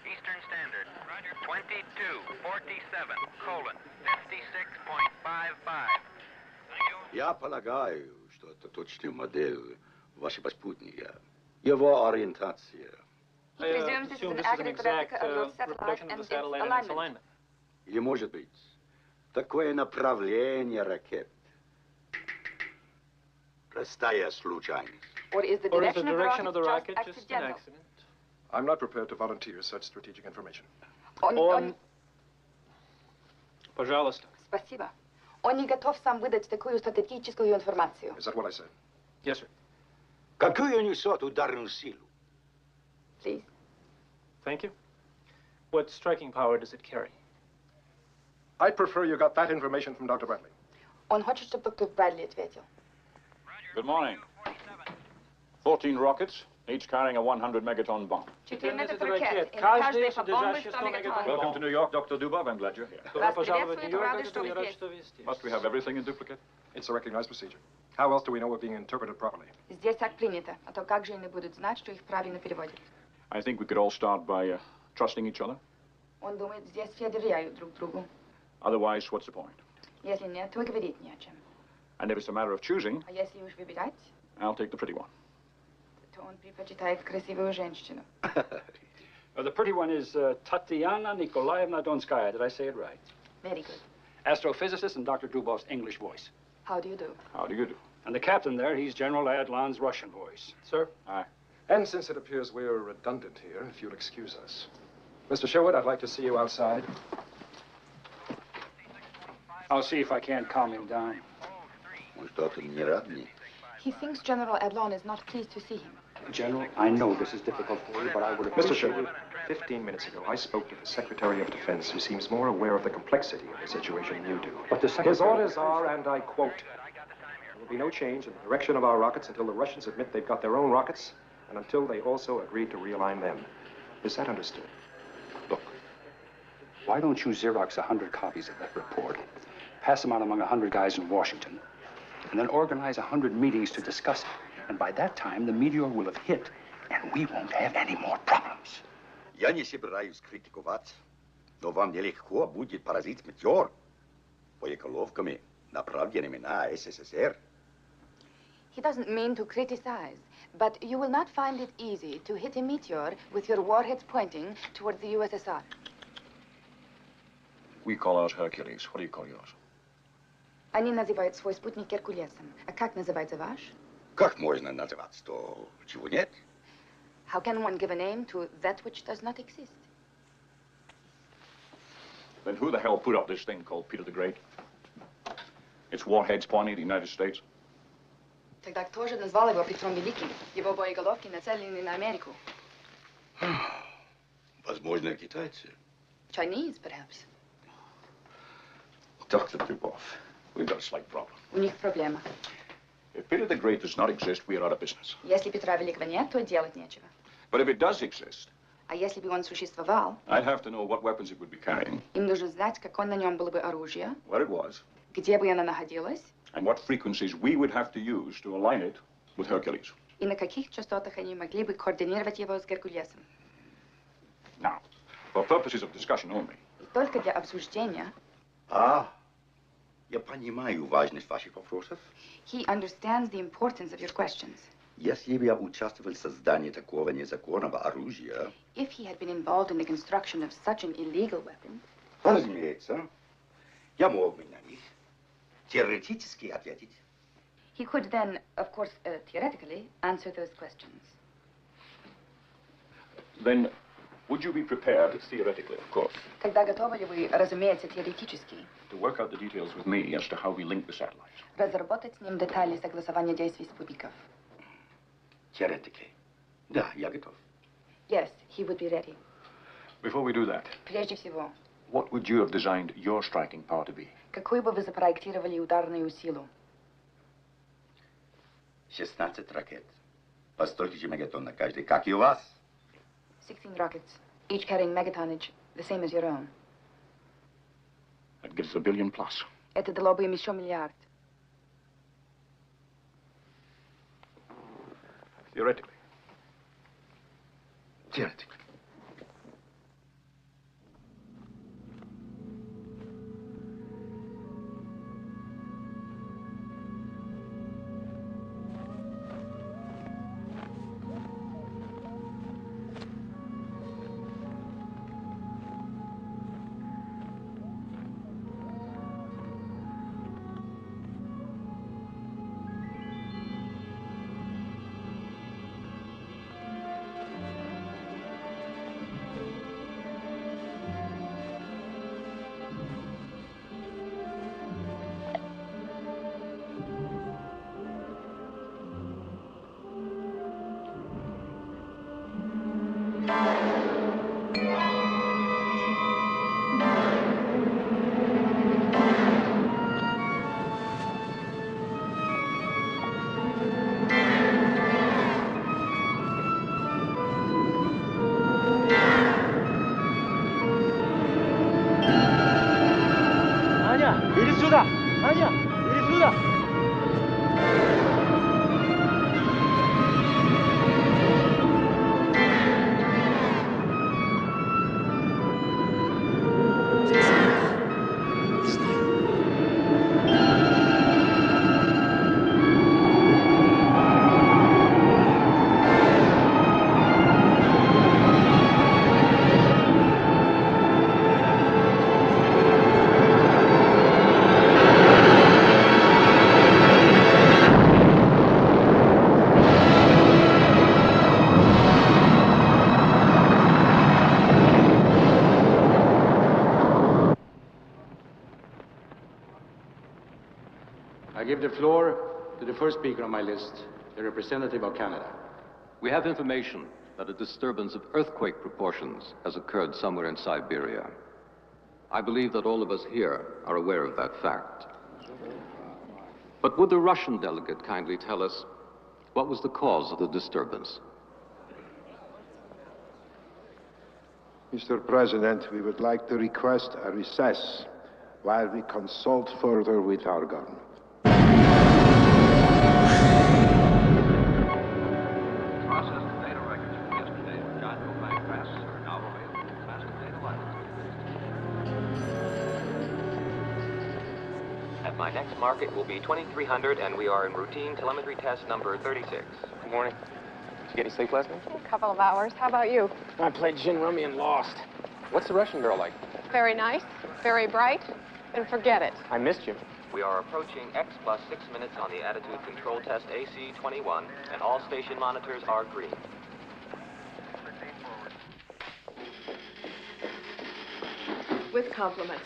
Speaker 11: Eastern Standard. 22:47:56.55.
Speaker 13: Я полагаю, что это точная модель вашего спутника. Его ориентация.
Speaker 22: Presumes this is an accurate replica of your satellite and its alignment.
Speaker 13: Или, может быть, такое направление ракет. Простая случайность.
Speaker 22: Or is the direction of the rocket just accidental?
Speaker 18: I'm not prepared to volunteer such strategic information.
Speaker 20: Пожалуйста.
Speaker 22: Спасибо. Он не готов сам выдать такую стратегическую информацию.
Speaker 18: Is that what I said?
Speaker 20: Yes, sir.
Speaker 13: Какую несет ударную силу?
Speaker 22: Please.
Speaker 20: Thank you. What striking power does it carry?
Speaker 18: I'd prefer you got that information from Dr. Bradley.
Speaker 22: Он хочет, чтобы доктор Брэдли ответил.
Speaker 3: Good morning. 14 rockets, each carrying a 100 megaton bomb.
Speaker 22: 14 ракет, и каждая по бомбе 100 мегатонн.
Speaker 3: Welcome to New York, Dr. Dubov. I'm glad you're here.
Speaker 22: Вас приветствует, рады, что вы здесь.
Speaker 3: Must we have everything in duplicate?
Speaker 18: It's a recognized procedure. How else do we know we're being interpreted properly?
Speaker 22: Здесь так принято, а то как же они будут знать, что их правильно переводят?
Speaker 3: I think we could all start by trusting each other.
Speaker 22: Он думает, здесь все доверяют друг другу.
Speaker 3: Otherwise, what's the point?
Speaker 22: Если нет, то и говорить не о чем.
Speaker 3: And if it's a matter of choosing,
Speaker 22: А если уж выбирать,
Speaker 3: I'll take the pretty one.
Speaker 22: то он предпочитает красивую женщину.
Speaker 6: The pretty one is Tatiana Nikolaevna Donskaya. Did I say it right?
Speaker 22: Very good.
Speaker 6: Astrophysicist and Dr. Dubov's English voice.
Speaker 22: How do you do?
Speaker 3: How do you do?
Speaker 6: And the captain there, he's General Adlan's Russian voice.
Speaker 18: Sir?
Speaker 3: Aye.
Speaker 18: And since it appears we're redundant here, if you'll excuse us. Mr. Sherwood, I'd like to see you outside.
Speaker 6: I'll see if I can't calm him down.
Speaker 13: Что-то не рад мне.
Speaker 22: He thinks General Adlon is not pleased to see him.
Speaker 6: General, I know this is difficult for you, but I would
Speaker 18: Mr.
Speaker 6: appreciate
Speaker 18: Sherwood, 15 minutes ago, I spoke to the Secretary of Defense, who seems more aware of the complexity of the situation than you do.
Speaker 6: But the Secretary...
Speaker 18: His orders are, and I quote, there will be no change in the direction of our rockets until the Russians admit they've got their own rockets, and until they also agree to realign them. Is that understood?
Speaker 6: Look, why don't you Xerox 100 copies of that report, pass them out among 100 guys in Washington, and then organize 100 meetings to discuss it. And by that time, the Meteor will have hit, and we won't have any more problems.
Speaker 13: Я не собираюсь критиковать, но вам нелегко будет поразить Метеор боеголовками, направленными на СССР.
Speaker 22: He doesn't mean to criticize, but you will not find it easy to hit a meteor with your warheads pointing towards the USSR.
Speaker 3: We call ours Hercules. What do you call yours?
Speaker 22: Они называют свой спутник Геркулесом. А как называется ваш?
Speaker 13: Как можно называть то, чего нет?
Speaker 22: How can one give a name to that which does not exist?
Speaker 3: Then who the hell put up this thing called Peter the Great? Its warheads pointing at the United States.
Speaker 22: Тогда кто же назвал его Петром Великим? Его боеголовки нацелены на Америку.
Speaker 13: Возможно, китайцы.
Speaker 22: Chinese, perhaps.
Speaker 3: Dr. Dubov, we've got a slight problem.
Speaker 22: У них проблема.
Speaker 3: If Peter the Great does not exist, we are out of business.
Speaker 22: Если Петра Великого нет, то делать нечего.
Speaker 3: But if it does exist,
Speaker 22: А если бы он существовал,
Speaker 3: I'd have to know what weapons it would be carrying,
Speaker 22: им нужно знать, какое на нем было бы оружие,
Speaker 3: where it was,
Speaker 22: где бы оно находилось,
Speaker 3: and what frequencies we would have to use to align it with Hercules.
Speaker 22: и на каких частотах они могли бы координировать его с Геркулесом.
Speaker 3: Now, for purposes of discussion only,
Speaker 22: И только для обсуждения.
Speaker 13: Я понимаю важность ваших вопросов.
Speaker 22: He understands the importance of your questions.
Speaker 13: Если бы я участвовал в создании такого незаконного оружия,
Speaker 22: If he had been involved in the construction of such an illegal weapon,
Speaker 13: разумеется, я мог бы на них теоретически ответить.
Speaker 22: he could then, of course, theoretically, answer those questions.
Speaker 3: then would you be prepared, theoretically, of course,
Speaker 22: Тогда готовы ли вы, разумеется, теоретически,
Speaker 3: to work out the details with me as to how we link the satellites?
Speaker 22: разработать с ним детали согласования действий спутников?
Speaker 13: Теоретики. Да, я готов.
Speaker 22: Yes, he would be ready.
Speaker 3: Before we do that,
Speaker 22: Прежде всего,
Speaker 3: what would you have designed your striking power to be?
Speaker 22: какую бы вы запроектировали ударную силу?
Speaker 13: 16 ракет. По 100 000 мегатонн на каждый, как и у вас.
Speaker 22: 16 rockets, each carrying megatonnage, the same as your own.
Speaker 3: That gives a billion plus.
Speaker 22: Это дало бы им еще миллиард.
Speaker 3: Theoretically.
Speaker 13: Theoretically.
Speaker 8: Иди сюда! Аня, иди сюда!
Speaker 1: I give the floor to the first speaker on my list, the representative of Canada.
Speaker 5: We have information that a disturbance of earthquake proportions has occurred somewhere in Siberia. I believe that all of us here are aware of that fact. But would the Russian delegate kindly tell us what was the cause of the disturbance?
Speaker 23: Mr. President, we would like to request a recess while we consult further with our government.
Speaker 11: Processed data records from yesterday with John Gilbank passes are now available in master data license.
Speaker 24: At my next mark, it will be 2300, and we are in routine telemetry test number 36.
Speaker 8: Good morning. Did you get any sleep last night?
Speaker 25: A couple of hours. How about you?
Speaker 8: I played gin rummy and lost. What's the Russian girl like?
Speaker 25: Very nice, very bright, and forget it.
Speaker 8: I missed you.
Speaker 24: We are approaching X plus 6 minutes on the attitude control test AC-21, and all station monitors are green.
Speaker 12: With compliments.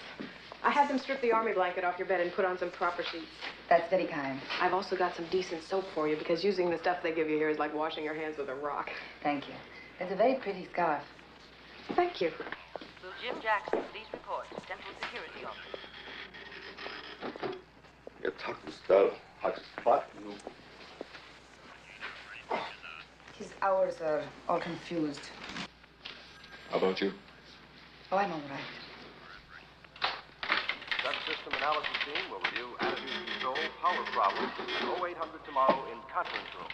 Speaker 12: I had them strip the army blanket off your bed and put on some proper sheets.
Speaker 22: That's very kind.
Speaker 12: I've also got some decent soap for you because using the stuff they give you here is like washing your hands with a rock.
Speaker 22: Thank you. That's a very pretty scarf.
Speaker 12: Thank you.
Speaker 9: Will Jim Jackson please report to Central Security Office?
Speaker 19: Jetzt hat es da, hat es Spaß.
Speaker 22: His hours are all confused.
Speaker 3: How about you?
Speaker 22: Oh, I'm all right.
Speaker 10: That system analysis team will review attitude control, power problems at 0800 tomorrow in conference room.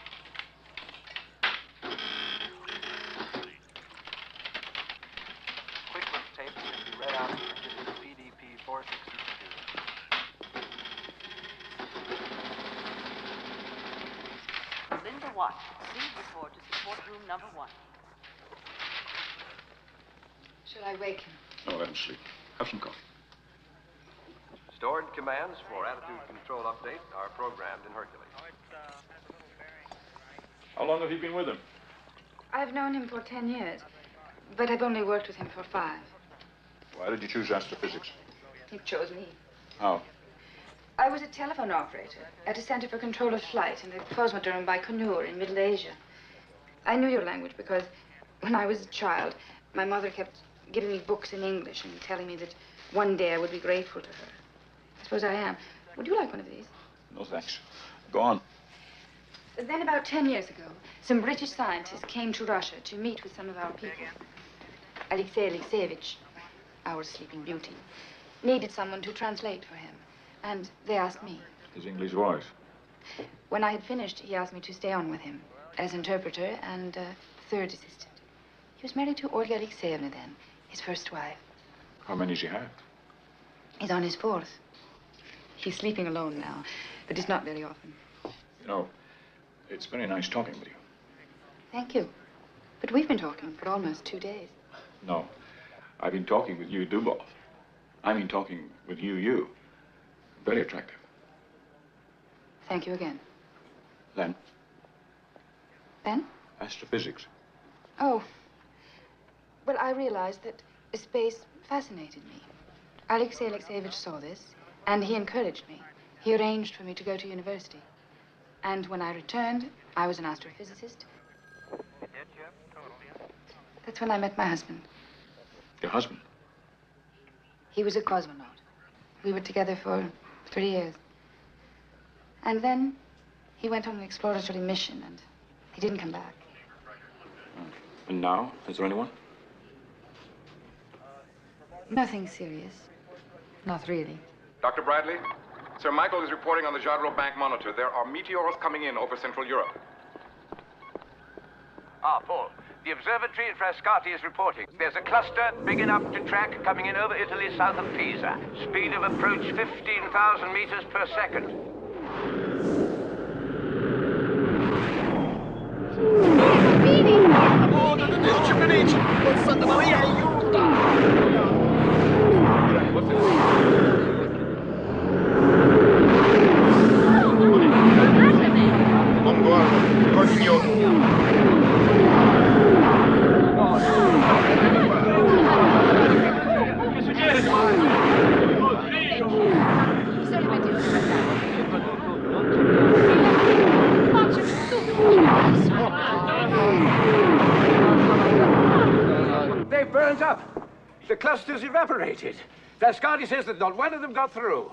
Speaker 10: Quick look tapes can be read out to the PDP 460 computer.
Speaker 9: Linda Watt, please report to support room number 1.
Speaker 22: Shall I wake him?
Speaker 3: No, let him sleep. Have some coffee.
Speaker 10: Stored commands for attitude control update are programmed in Hercules.
Speaker 3: How long have you been with him?
Speaker 22: I've known him for 10 years, but I've only worked with him for 5.
Speaker 3: Why did you choose astrophysics?
Speaker 22: He chose me.
Speaker 3: How?
Speaker 22: I was a telephone operator at a center for control of flight in the Cosmodrome by Connery in Middle Asia. I knew your language because when I was a child, my mother kept giving me books in English and telling me that one day I would be grateful to her. I suppose I am. Would you like one of these?
Speaker 3: No, thanks. Go on.
Speaker 22: Then about 10 years ago, some British scientists came to Russia to meet with some of our people. Alexei Alexeyevich, our sleeping beauty, needed someone to translate for him. And they asked me.
Speaker 3: His English voice.
Speaker 22: When I had finished, he asked me to stay on with him as interpreter and third assistant. He was married to Olga Alexeyevna then, his first wife.
Speaker 3: How many does he have?
Speaker 22: He's on his 4th. He's sleeping alone now, but it's not very often.
Speaker 3: You know, it's very nice talking with you.
Speaker 22: Thank you. But we've been talking for almost 2 days.
Speaker 3: No, I've been talking with you, Dubov. I mean talking with you. Very attractive.
Speaker 22: Thank you again.
Speaker 3: Then?
Speaker 22: Then?
Speaker 3: Astrophysics.
Speaker 22: Oh. Well, I realized that space fascinated me. Alexei Alexeyevich saw this, and he encouraged me. He arranged for me to go to university. And when I returned, I was an astrophysicist. That's when I met my husband.
Speaker 3: Your husband?
Speaker 22: He was a cosmonaut. We were together for 3 years. And then he went on an exploratory mission, and he didn't come back.
Speaker 3: And now? Is there anyone?
Speaker 22: Nothing serious. Not really.
Speaker 11: Dr. Bradley, Sir Michael is reporting on the Jadro Bank monitor. There are meteors coming in over Central Europe.
Speaker 14: Paul. The observatory at Frascati is reporting. There's a cluster big enough to track coming in over Italy south of Pisa. Speed of approach 15,000 meters per second.
Speaker 13: Santa Maria, aiuta! Non guarda,
Speaker 14: Che succede?
Speaker 15: They burned up. The cluster's evaporated. Frascati says that not one of them got through.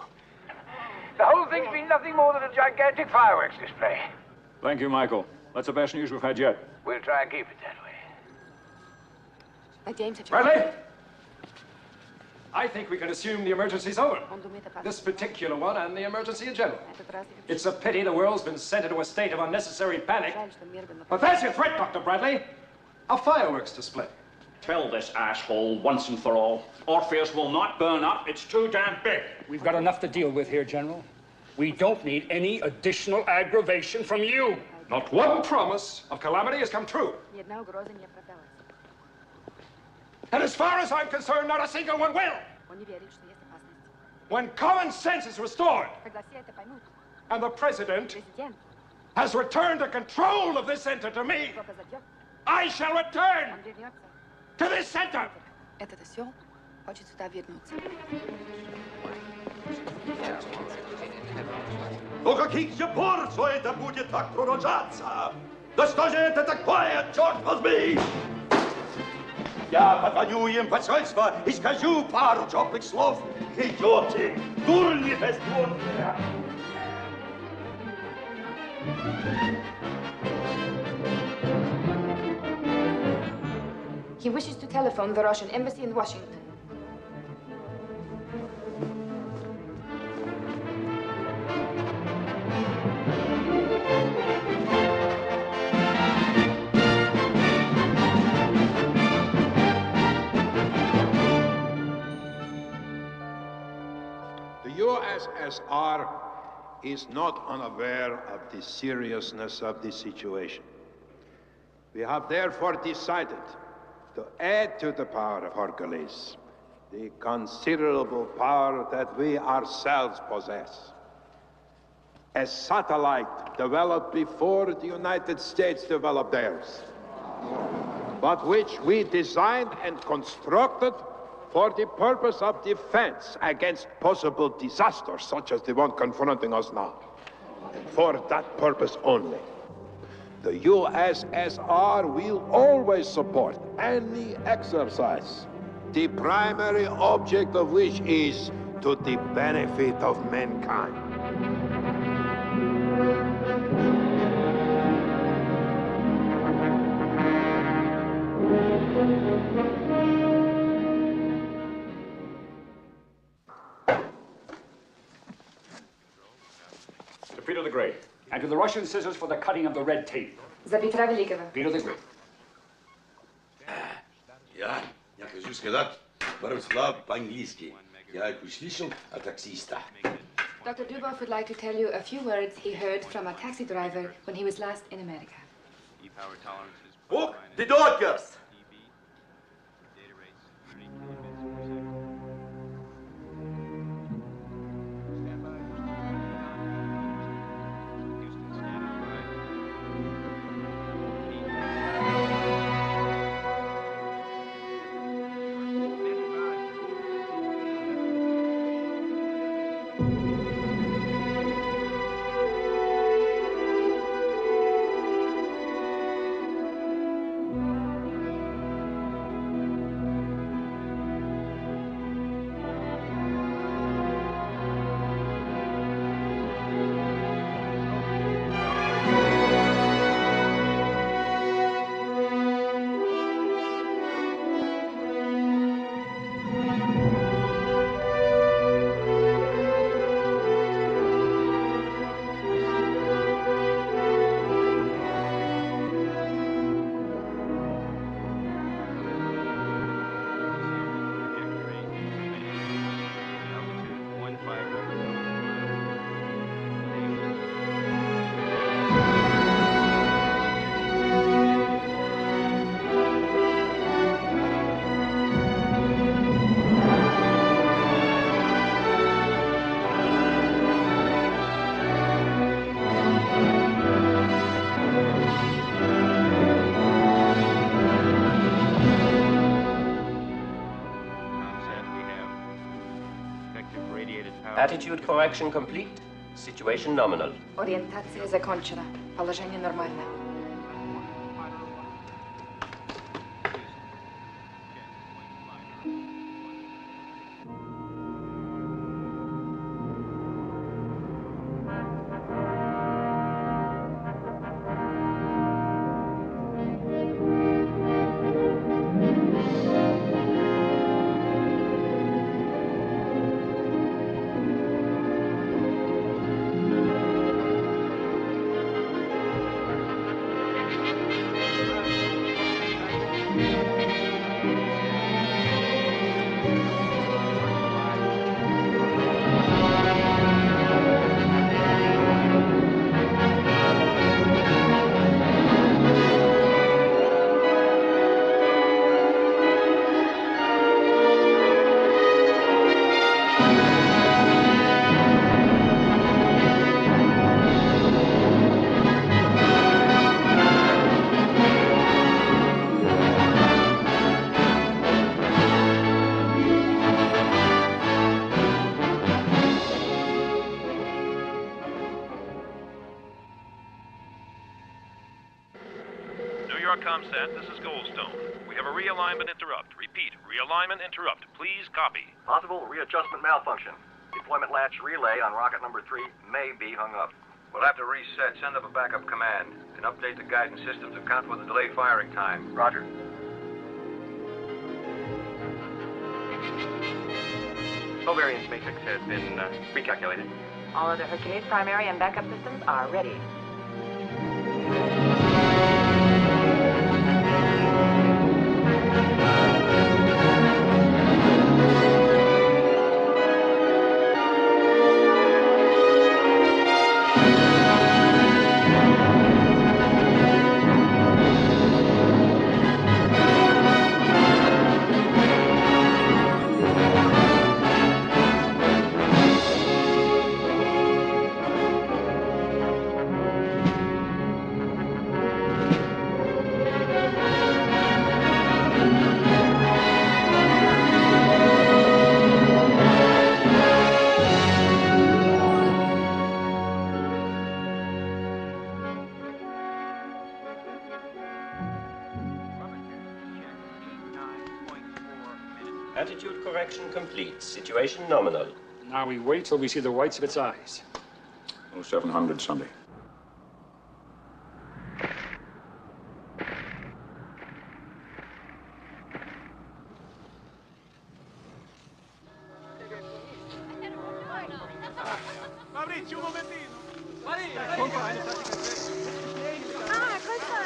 Speaker 14: The whole thing's been nothing more than a gigantic fireworks display.
Speaker 3: Thank you, Michael. That's the best news we've had yet.
Speaker 14: We'll try and keep it that way.
Speaker 12: James,
Speaker 16: Bradley? I think we can assume the emergency's over. This particular one and the emergency in general. It's a pity the world's been sent into a state of unnecessary panic. But that's your threat, Dr. Bradley. A fireworks display.
Speaker 6: Tell this asshole once and for all, Orpheus will not burn up. It's too damn big. We've got enough to deal with here, General. We don't need any additional aggravation from you.
Speaker 16: Not one promise of calamity has come true. And as far as I'm concerned, not a single one will. when common sense is restored, and the president has returned the control of this center to me, I shall return to this center.
Speaker 19: До каких же пор все это будет так продолжаться? Да что же это такое, черт возьми? Я позвоню им в посольство и скажу пару теплых слов. Идете, дурни бездумные.
Speaker 22: He wishes to telephone the Russian embassy in Washington.
Speaker 23: The USSR is not unaware of the seriousness of the situation. We have therefore decided to add to the power of Hercules the considerable power that we ourselves possess. A satellite developed before the United States developed theirs, but which we designed and constructed for the purpose of defense against possible disasters such as the one confronting us now. For that purpose only. The USSR will always support any exercise, the primary object of which is to the benefit of mankind.
Speaker 6: To Peter the Great. And to the Russian scissors for the cutting of the red tape.
Speaker 22: За Петра Великого.
Speaker 6: Peter the Great.
Speaker 19: Я хочу сказать пару слов по-английски. Я их услышал от таксиста.
Speaker 22: Dr. Dubov would like to tell you a few words he heard from a taxi driver when he was last in America.
Speaker 19: Book the doctors!
Speaker 2: Attitude correction complete. Situation nominal.
Speaker 22: Ориентация закончена. Положение нормальное.
Speaker 4: Meteor ComSat, this is Goldstone. We have a realignment interrupt. Repeat, realignment interrupt. Please copy.
Speaker 10: Possible readjustment malfunction. Deployment latch relay on rocket number 3 may be hung up.
Speaker 11: We'll have to reset. Send up a backup command. And update the guidance system to account for the delayed firing time.
Speaker 10: Roger. Covariance matrix has been recalculated.
Speaker 9: All other Hercules primary and backup systems are ready.
Speaker 2: Attitude correction complete. Situation nominal.
Speaker 6: Now we wait till we see the whites of its eyes.
Speaker 3: 0700 Sunday.
Speaker 8: Maurizio, un momentino. Maria, compra eine Tasse Kaffee.
Speaker 7: Ah, cosa?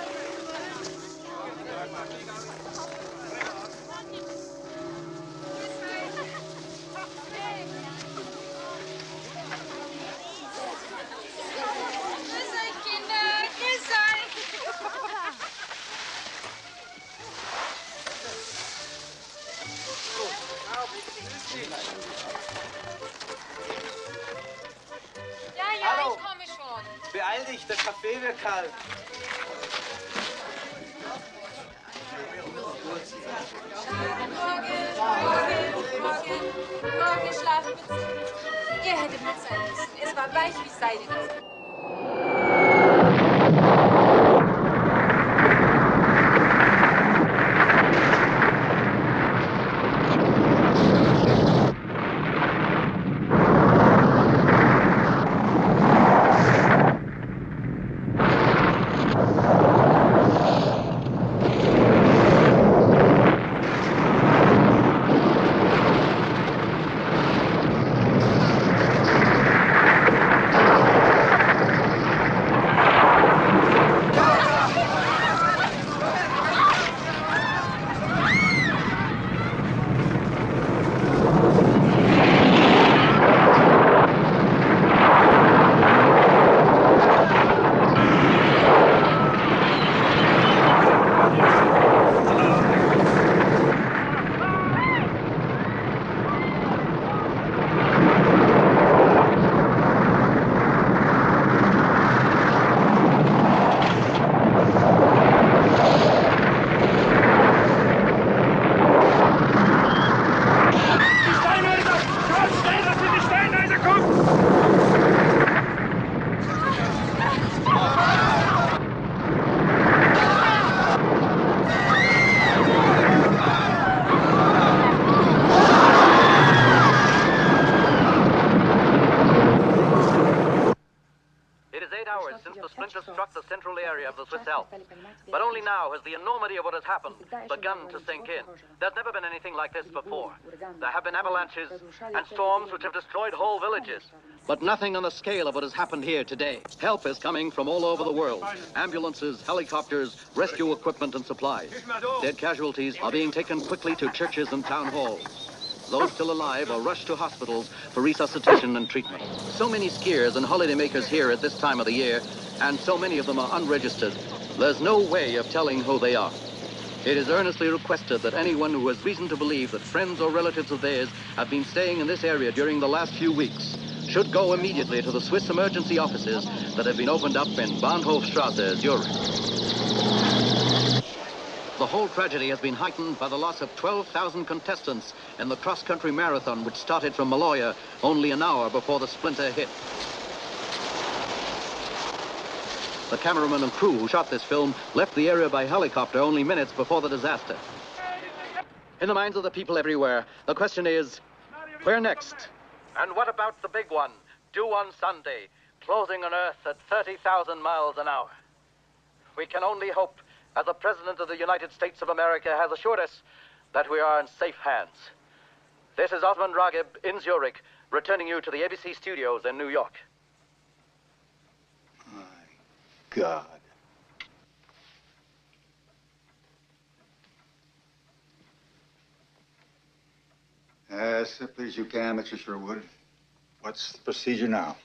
Speaker 17: Ja, ich komme schon.
Speaker 8: Beeil dich, der Kaffee wird kalt.
Speaker 17: Morgen schlafen wir. Ihr hättet mit sein müssen. Es war weich wie Seide.
Speaker 14: struck the central area of the Swiss Alps. But only now has the enormity of what has happened begun to sink in. There's never been anything like this before. There have been avalanches and storms which have destroyed whole villages.
Speaker 21: But nothing on the scale of what has happened here today. Help is coming from all over the world. Ambulances, helicopters, rescue equipment and supplies. Dead casualties are being taken quickly to churches and town halls. Those still alive are rushed to hospitals for resuscitation and treatment. So many skiers and holidaymakers here at this time of the year, and so many of them are unregistered, there's no way of telling who they are. It is earnestly requested that anyone who has reason to believe that friends or relatives of theirs have been staying in this area during the last few weeks should go immediately to the Swiss emergency offices that have been opened up in Bahnhofstrasse, Zurich. The whole tragedy has been heightened by the loss of 12,000 contestants in the cross-country marathon which started from Maloja only an hour before the splinter hit. The cameraman and crew who shot this film left the area by helicopter only minutes before the disaster. In the minds of the people everywhere, the question is, where next?
Speaker 14: And what about the big one, due on Sunday, closing on Earth at 30,000 miles an hour? We can only hope, as the President of the United States of America has assured us, that we are in safe hands. This is Osman Raghib in Zurich, returning you to the ABC studios in New York.
Speaker 1: God.
Speaker 7: As simply as you can, Mr. Sherwood. What's the procedure now?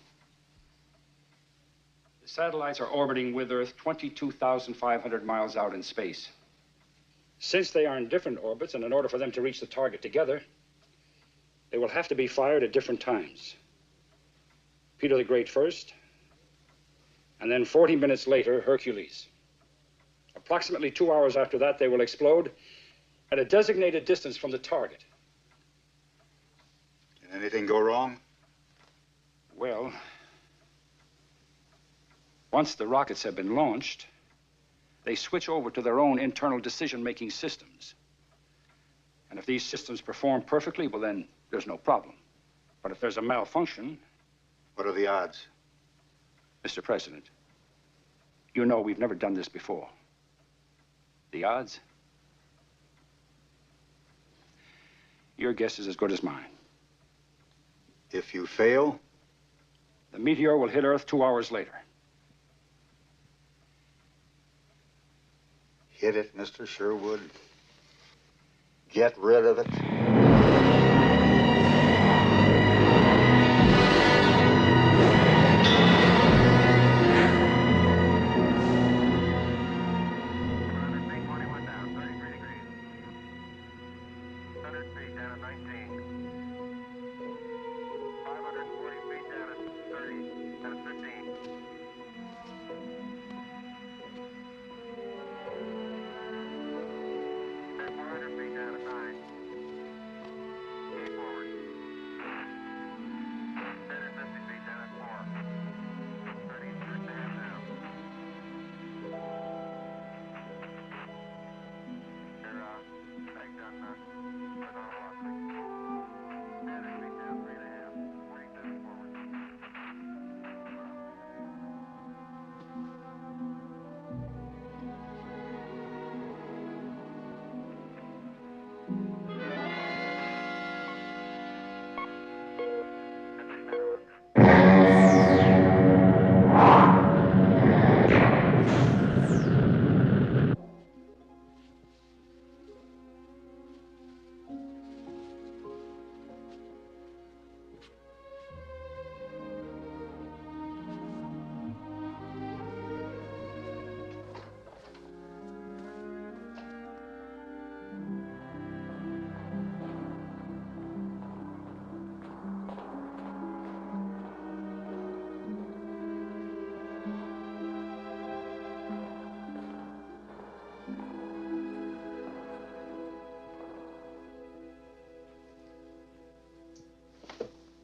Speaker 6: The satellites are orbiting with Earth 22,500 miles out in space. Since they are in different orbits, and in order for them to reach the target together, they will have to be fired at different times. Peter the Great first, and then 40 minutes later, Hercules. Approximately 2 hours after that, they will explode at a designated distance from the target.
Speaker 7: Can anything go wrong?
Speaker 6: Well, once the rockets have been launched, they switch over to their own internal decision-making systems. And if these systems perform perfectly, well, then there's no problem. But if there's a malfunction...
Speaker 7: What are the odds?
Speaker 6: Mr. President, you know we've never done this before. The odds? Your guess is as good as mine.
Speaker 7: If you fail?
Speaker 6: The meteor will hit Earth 2 hours later.
Speaker 7: Hit it, Mr. Sherwood. Get rid of it.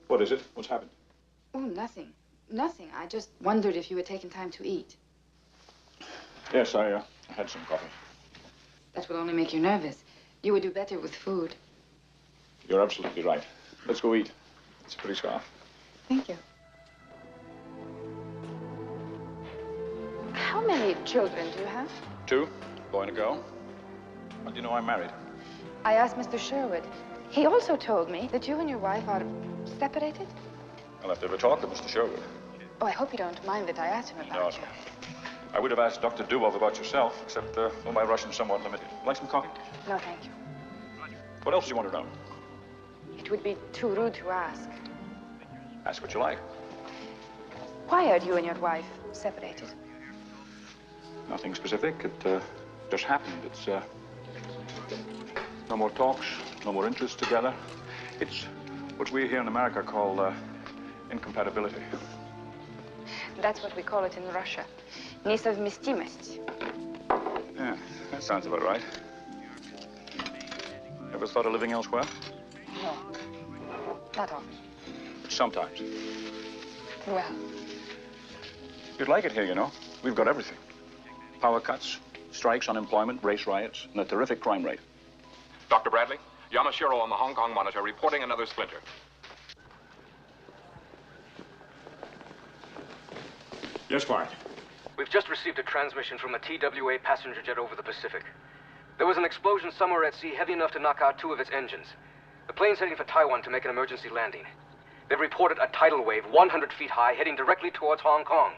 Speaker 3: What is it? What's happened?
Speaker 22: Oh, nothing. Nothing. I just wondered if you had taken time to eat.
Speaker 3: Yes, I had some coffee.
Speaker 22: That will only make you nervous. You would do better with food.
Speaker 3: You're absolutely right. Let's go eat. It's a pretty scarf.
Speaker 22: Thank you. How many children do you have?
Speaker 3: 2, boy and a girl. How do you know I'm married?
Speaker 22: I asked Mr. Sherwood. He also told me that you and your wife are separated.
Speaker 3: I'll have to have a talk with Mr. Sherwood.
Speaker 22: Oh, I hope you don't mind that I asked him about you.
Speaker 3: I would have asked Dr. Dubov about yourself, except my Russian's somewhat limited. Like some coffee?
Speaker 22: No, thank you.
Speaker 3: What else do you want to know?
Speaker 22: It would be too rude to ask.
Speaker 3: Ask what you like.
Speaker 22: Why are you and your wife separated?
Speaker 3: Nothing specific. It just happened. It's no more talks, no more interest together. It's what we here in America call incompatibility.
Speaker 22: That's what we call it in Russia. Несовместимость.
Speaker 3: Yeah, that sounds about right. Ever thought of living elsewhere?
Speaker 22: No, not often.
Speaker 3: Sometimes.
Speaker 22: Well,
Speaker 3: You'd like it here, you know. We've got everything. Power cuts, strikes, unemployment, race riots, and a terrific crime rate.
Speaker 11: Dr. Bradley, Yamashiro on the Hong Kong monitor reporting another splinter.
Speaker 3: Yes, Quiet.
Speaker 10: We've just received a transmission from a TWA passenger jet over the Pacific. There was an explosion somewhere at sea heavy enough to knock out 2 of its engines. The plane's heading for Taiwan to make an emergency landing. They've reported a tidal wave 100 feet high heading directly towards Hong Kong.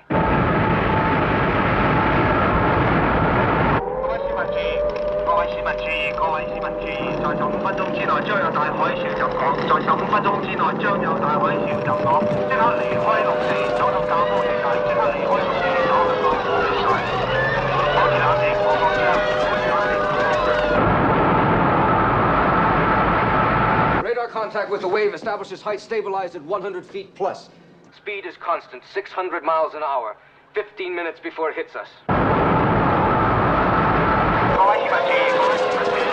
Speaker 5: 各位市民注意，各位市民注意，在15分鐘之內將有大海嘯入港，在15分鐘之內將有大海嘯入港，即刻離開陸地，走到較高地帶，即刻離開陸地，走到較高地帶。保持冷靜，我講咗，保持冷靜。
Speaker 14: Radar contact with the wave establishes height stabilized at 100 feet plus.
Speaker 10: Speed is constant, 600 miles an hour, 15 minutes before it hits us.
Speaker 5: 各位市民注意，各位市民注意。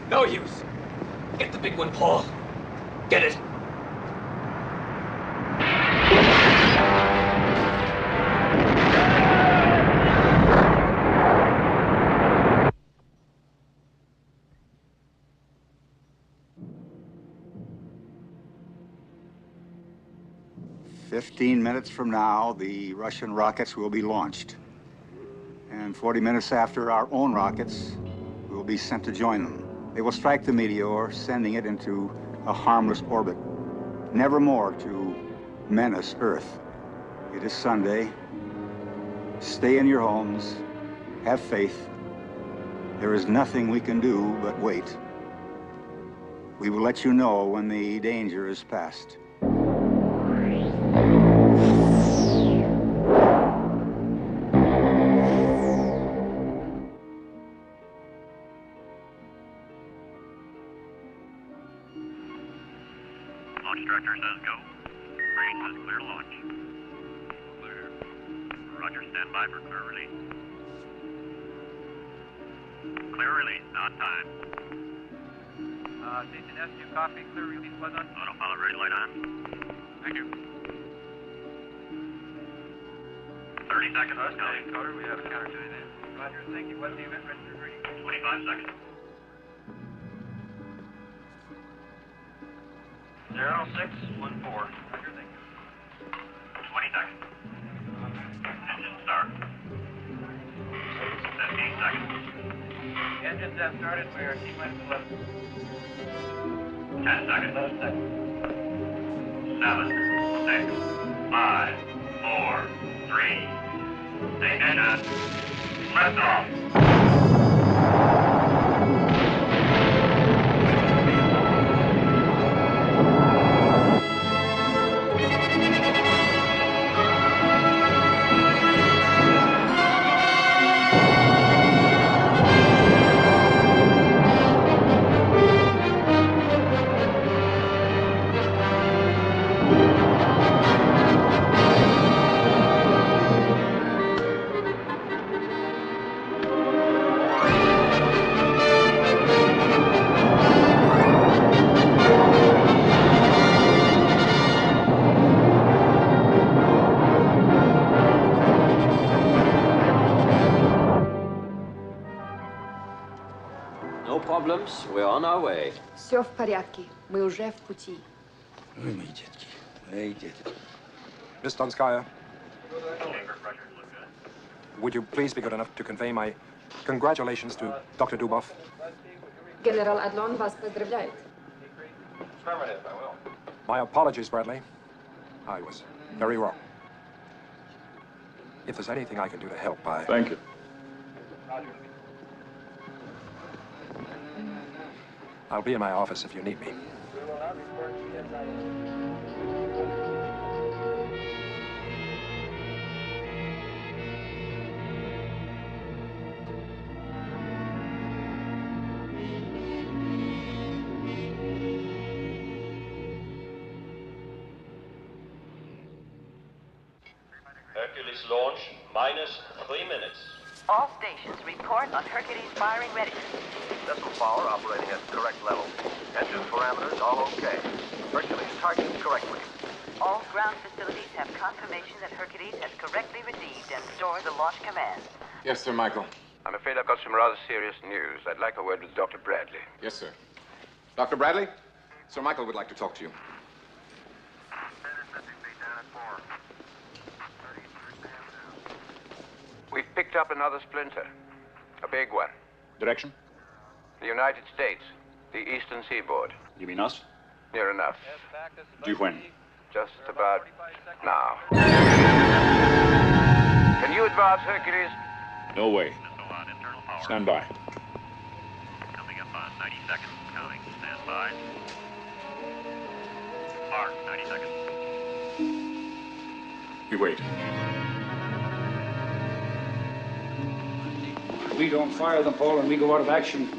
Speaker 10: No use. Get the big one, Paul. Get it.
Speaker 7: "15 minutes from now, the Russian rockets will be launched. And 40 minutes after, our own rockets will be sent to join them. They will strike the Meteor, sending it into a harmless orbit, never more to menace Earth. It is Sunday. Stay in your homes. Have faith. There is nothing we can do but wait. We will let you know when the danger is past."
Speaker 4: Launch director says go. Range says clear to launch. Clear. Roger, stand by for clear release. Clear release, on time.
Speaker 10: Station S2, copy, clear release, was on.
Speaker 4: Autopilot ready, light on. Thank you. 30 seconds.
Speaker 10: Encoder, we have a counter to it. Roger, thank you. What's the event register reading?
Speaker 4: 25 seconds. 0614.
Speaker 10: Roger, thank you.
Speaker 4: 20 seconds. Engine start. 15 seconds.
Speaker 10: Engines have started. We are T-minus 11.
Speaker 4: 10 seconds. 7, 6, 5, 4, 3. Ignition. Liftoff.
Speaker 2: No problems. We're on our way.
Speaker 13: Все в порядке. Мы уже в пути.
Speaker 18: Ой, мои детки. Мои детки.
Speaker 16: Miss Donskaya, would you please be good enough to convey my congratulations to Dr. Dubov?
Speaker 13: Генерал Адлон вас поздравляет.
Speaker 4: Affirmative, I will.
Speaker 16: My apologies, Bradley. I was very wrong. If there's anything I can do to help,
Speaker 3: Thank you.
Speaker 16: I'll be in my office if you need me.
Speaker 2: Hercules launch, -3 minutes.
Speaker 9: All stations report on Hercules firing readiness.
Speaker 11: Vessel power operating at correct level. Engine parameters all okay. Hercules targeted correctly.
Speaker 9: All ground facilities have confirmation that Hercules has correctly received and stored the launch commands.
Speaker 11: Yes, Sir Michael. I'm afraid I've got some rather serious news. I'd like a word with Dr. Bradley.
Speaker 20: Yes, sir. Dr. Bradley, Sir Michael would like to talk to you.
Speaker 11: We've picked up another splinter. A big one.
Speaker 3: Direction?
Speaker 11: The United States. The eastern seaboard.
Speaker 3: You mean us?
Speaker 11: Near enough.
Speaker 3: Due when?
Speaker 11: Just about now. Can you advance, Hercules?
Speaker 3: No way. Stand by.
Speaker 4: Coming up on 90 seconds. Counting. Stand by. Mark, 90 seconds.
Speaker 3: We wait.
Speaker 6: We don't fire them, Paul, and we go out of action.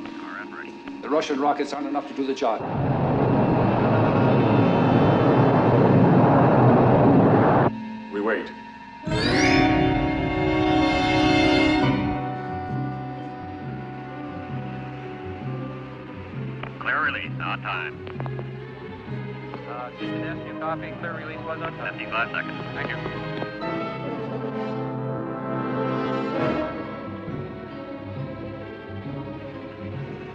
Speaker 6: The Russian rockets aren't enough to do the job.
Speaker 3: We wait.
Speaker 4: Clear release on time.
Speaker 10: Houston, you copy. Clear release was on time.
Speaker 4: 55 seconds. Thank you.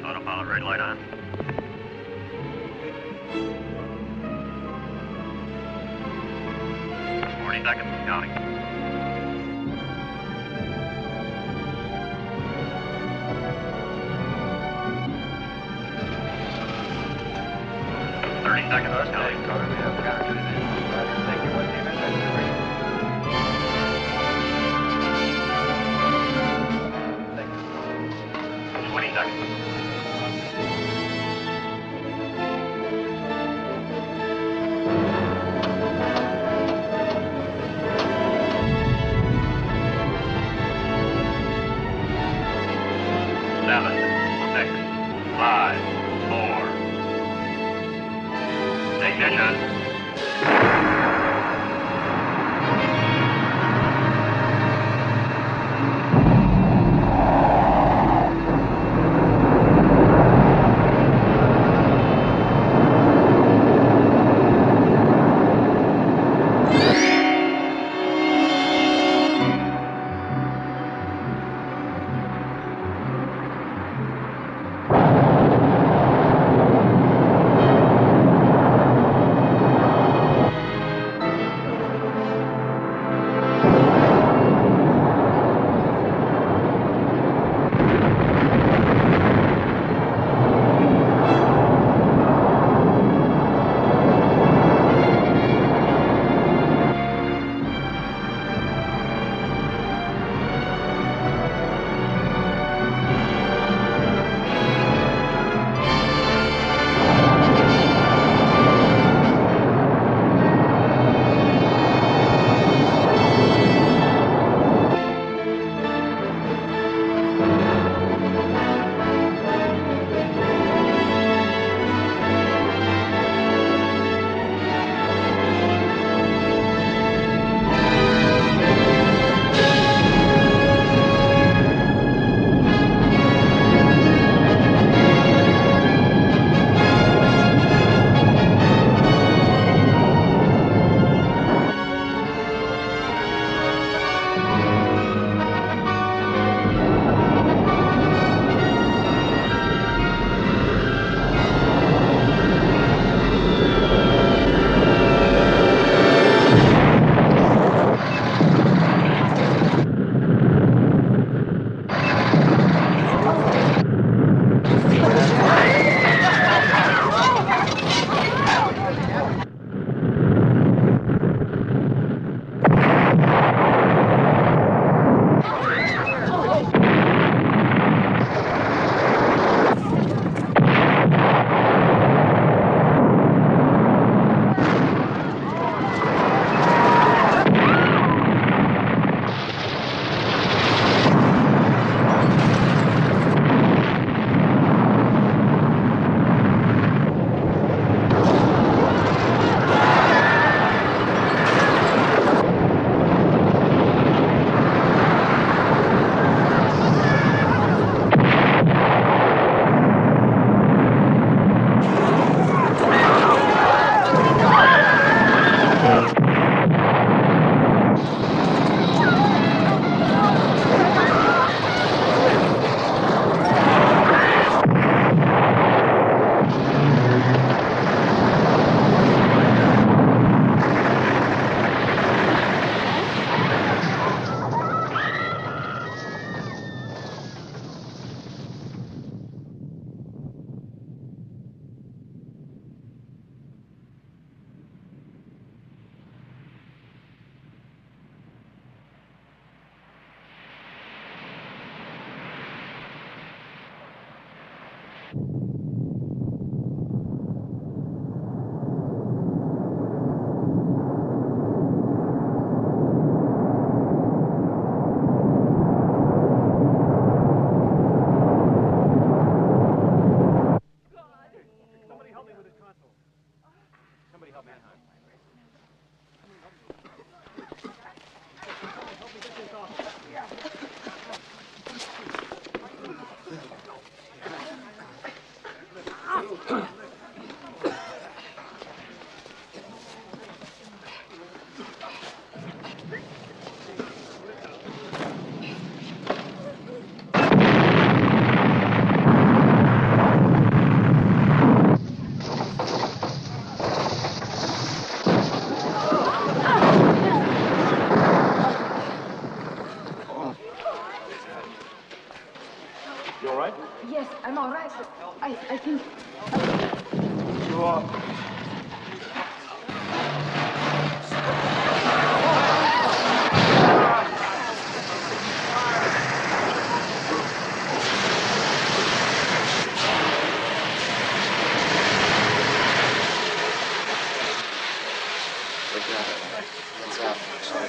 Speaker 4: Autopilot red light on. Seconds, counting. Seconds, counting.
Speaker 22: You all right? Yes, I'm all right, but I think...
Speaker 19: You are...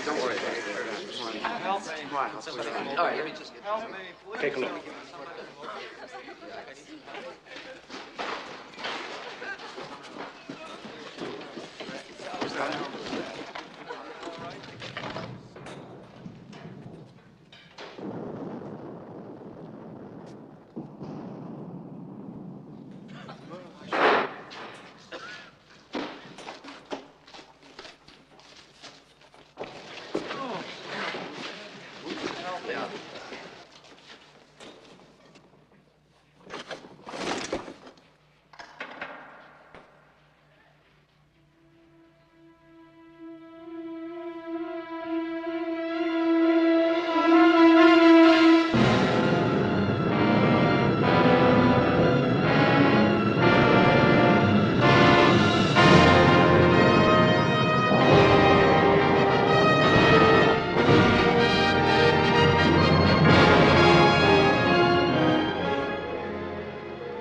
Speaker 10: Don't worry about it. Come on. All right, let me just
Speaker 6: Take a look.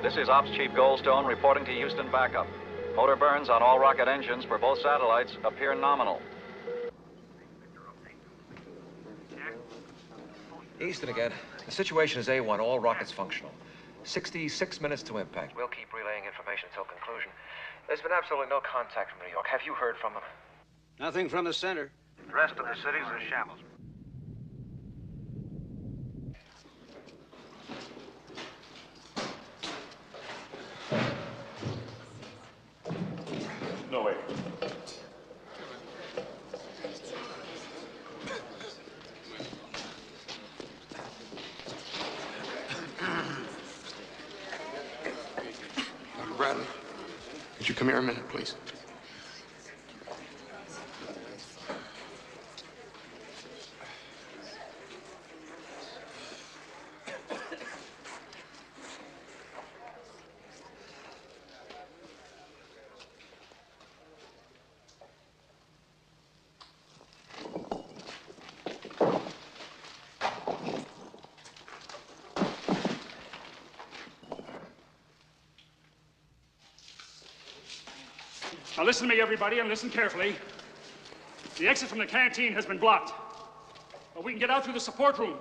Speaker 21: This is Ops Chief Goldstone reporting to Houston backup. Motor burns on all rocket engines for both satellites appear nominal.
Speaker 10: Easton again. The situation is A1, all rockets functional. 66 minutes to impact. We'll keep relaying information until conclusion. There's been absolutely no contact from New York. Have you heard from them?
Speaker 12: Nothing from the center.
Speaker 4: The rest of the city's a shambles.
Speaker 3: No way.
Speaker 20: Dr. Bradley, could you come here a minute, please?
Speaker 6: Now listen to me, everybody, and listen carefully. The exit from the canteen has been blocked. But we can get out through the support room,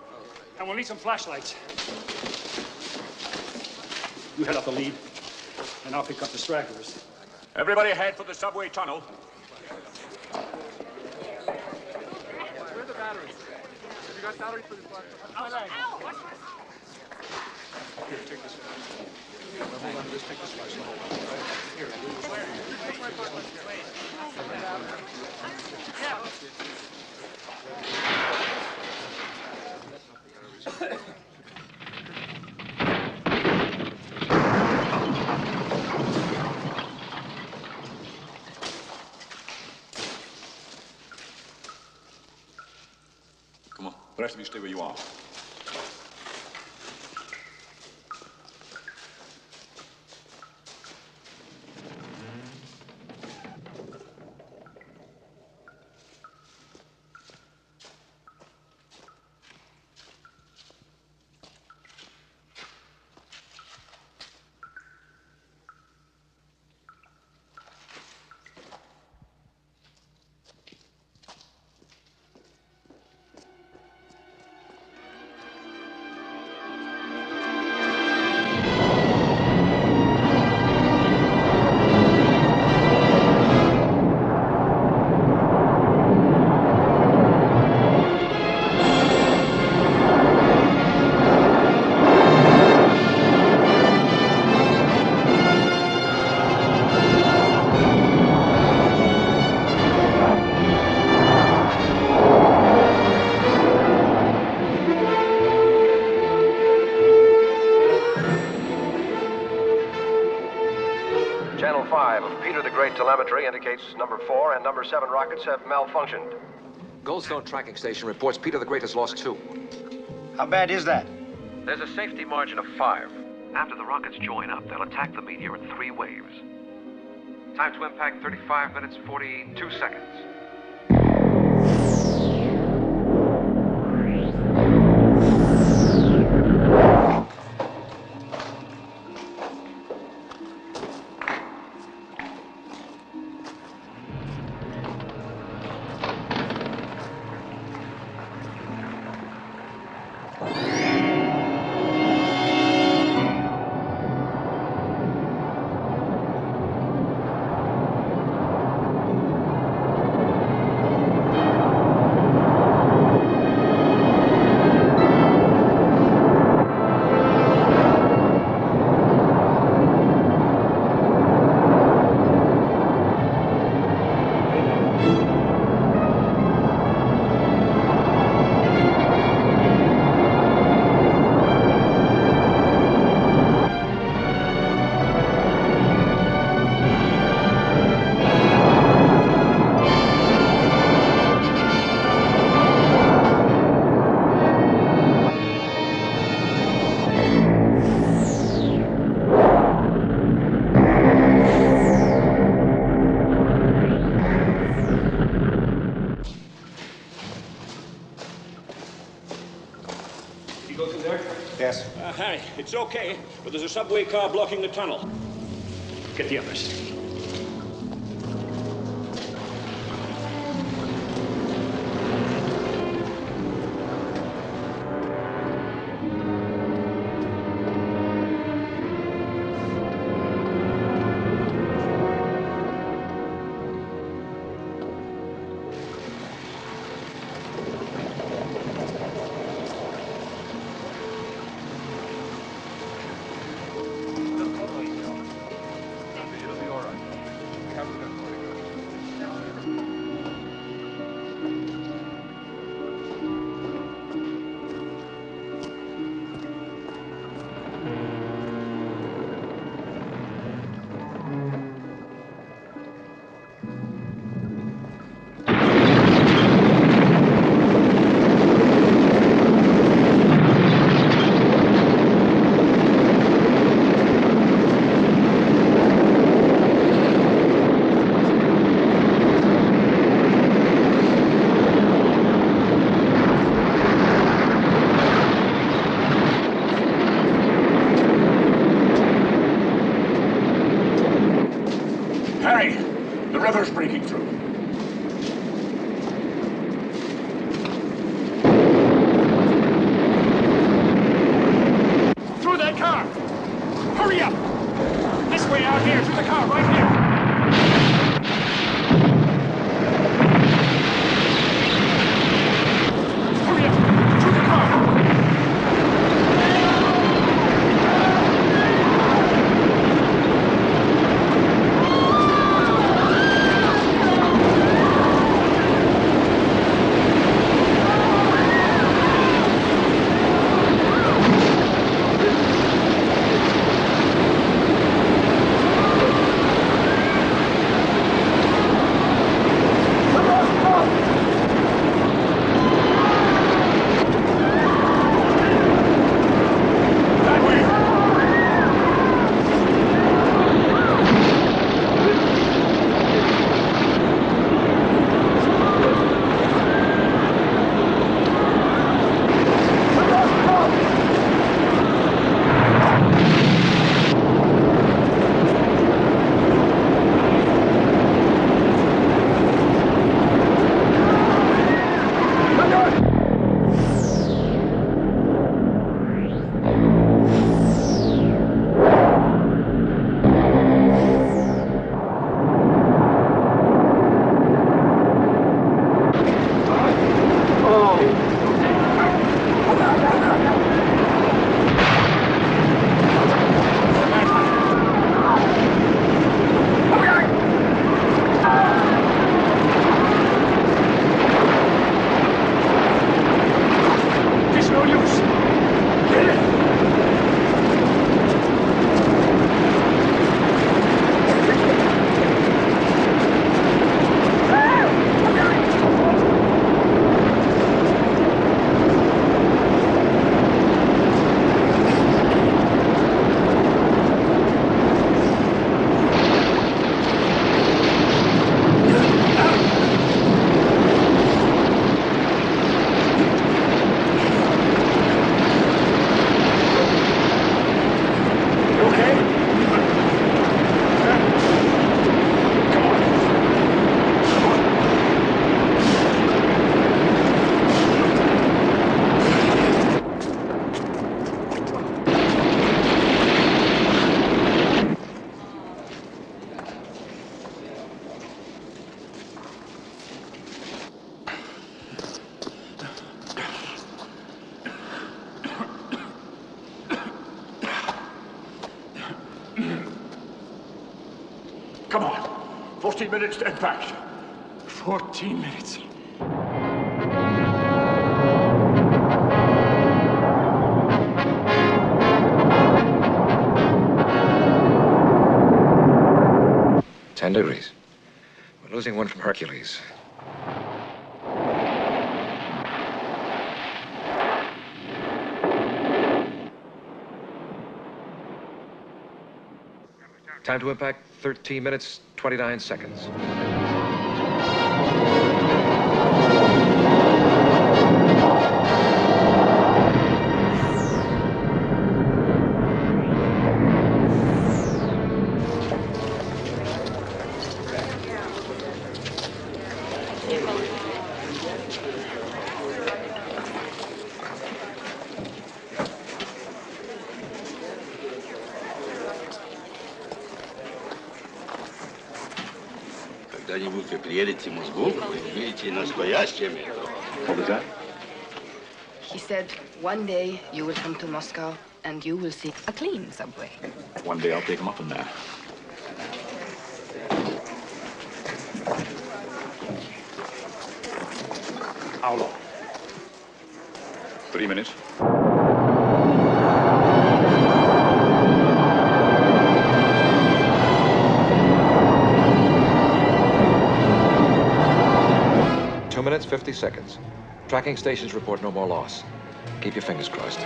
Speaker 6: and we'll need some flashlights. You head up the lead, and I'll pick up the stragglers.
Speaker 3: Everybody head for the subway tunnel.
Speaker 8: Where are the batteries? Have you got batteries for this flashlight?
Speaker 3: Here, take this one. Hold on to this, take this flashlight. Here.
Speaker 8: Take my flashlight.
Speaker 3: Come on. The rest of you stay where you are.
Speaker 15: Connery indicates number 4 and number 7 rockets have malfunctioned.
Speaker 11: Goldstone Tracking Station reports Peter the Great has lost 2.
Speaker 12: How bad is that?
Speaker 11: There's a safety margin of 5. After the rockets join up, they'll attack the Meteor in 3 waves. Time to impact 35 minutes, 42 seconds.
Speaker 3: Yes.
Speaker 17: Harry, it's okay, but there's a subway car blocking the tunnel. Get the others. Harry, the river's breaking through.
Speaker 6: Through that car! Hurry up! This way out here, through the car, right here! Hurry up! Through the car!
Speaker 17: 60 minutes to impact. 14 minutes.
Speaker 1: Ten degrees. We're losing one from Hercules. Time to impact, 13 minutes, 29 seconds.
Speaker 19: Когда-нибудь вы приедете в Москву, вы увидите настоящее метро.
Speaker 3: What was that?
Speaker 13: He said, one day you will come to Moscow and you will see a clean subway.
Speaker 3: One day I'll take him up on that. How long? 3 minutes.
Speaker 1: Two minutes, 50 seconds. Tracking stations report no more loss. Keep your fingers crossed.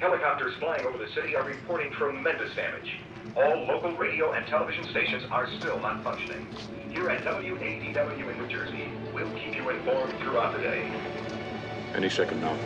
Speaker 11: Helicopters flying over the city are reporting tremendous damage. All local radio and television stations are still not functioning. Here at WADW in New Jersey, we'll keep you informed throughout the day.
Speaker 3: Any second now.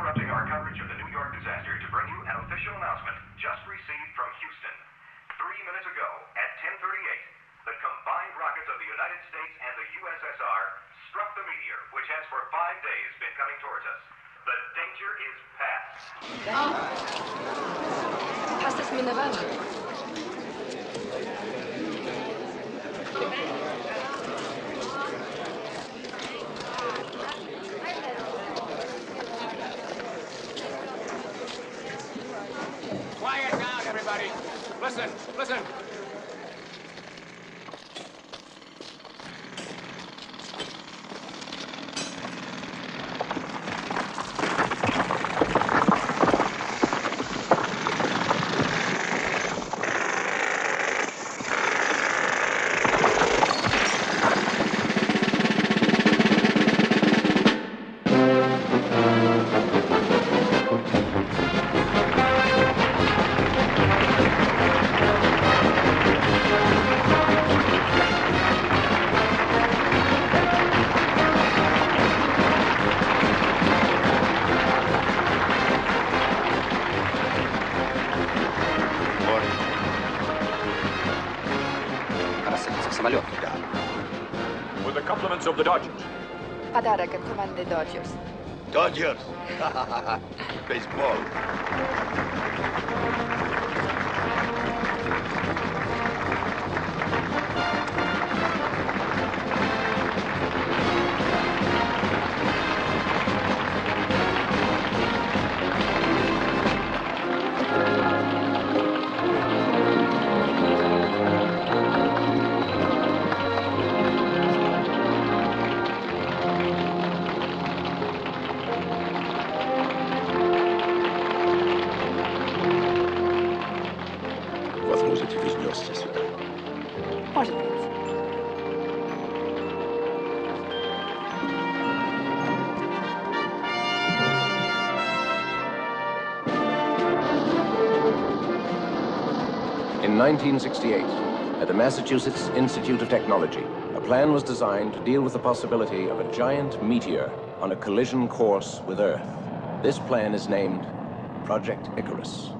Speaker 11: interrupting our coverage of the New York disaster to bring you an official announcement just received from Houston. 3 minutes ago, at 10:38, the combined rockets of the United States and the USSR struck the Meteor, which has for 5 days been coming towards us. The danger is past.
Speaker 13: миновала.
Speaker 11: Quiet down, everybody. Listen, listen.
Speaker 3: With the compliments of the Dodgers.
Speaker 13: Подарок от команды Dodgers.
Speaker 19: Dodgers. Baseball.
Speaker 18: Возможно, ты вернешься сюда.
Speaker 13: Может быть.
Speaker 2: In 1968, at the Massachusetts Institute of Technology, a plan was designed to deal with the possibility of a giant meteor on a collision course with Earth. This plan is named Project Icarus.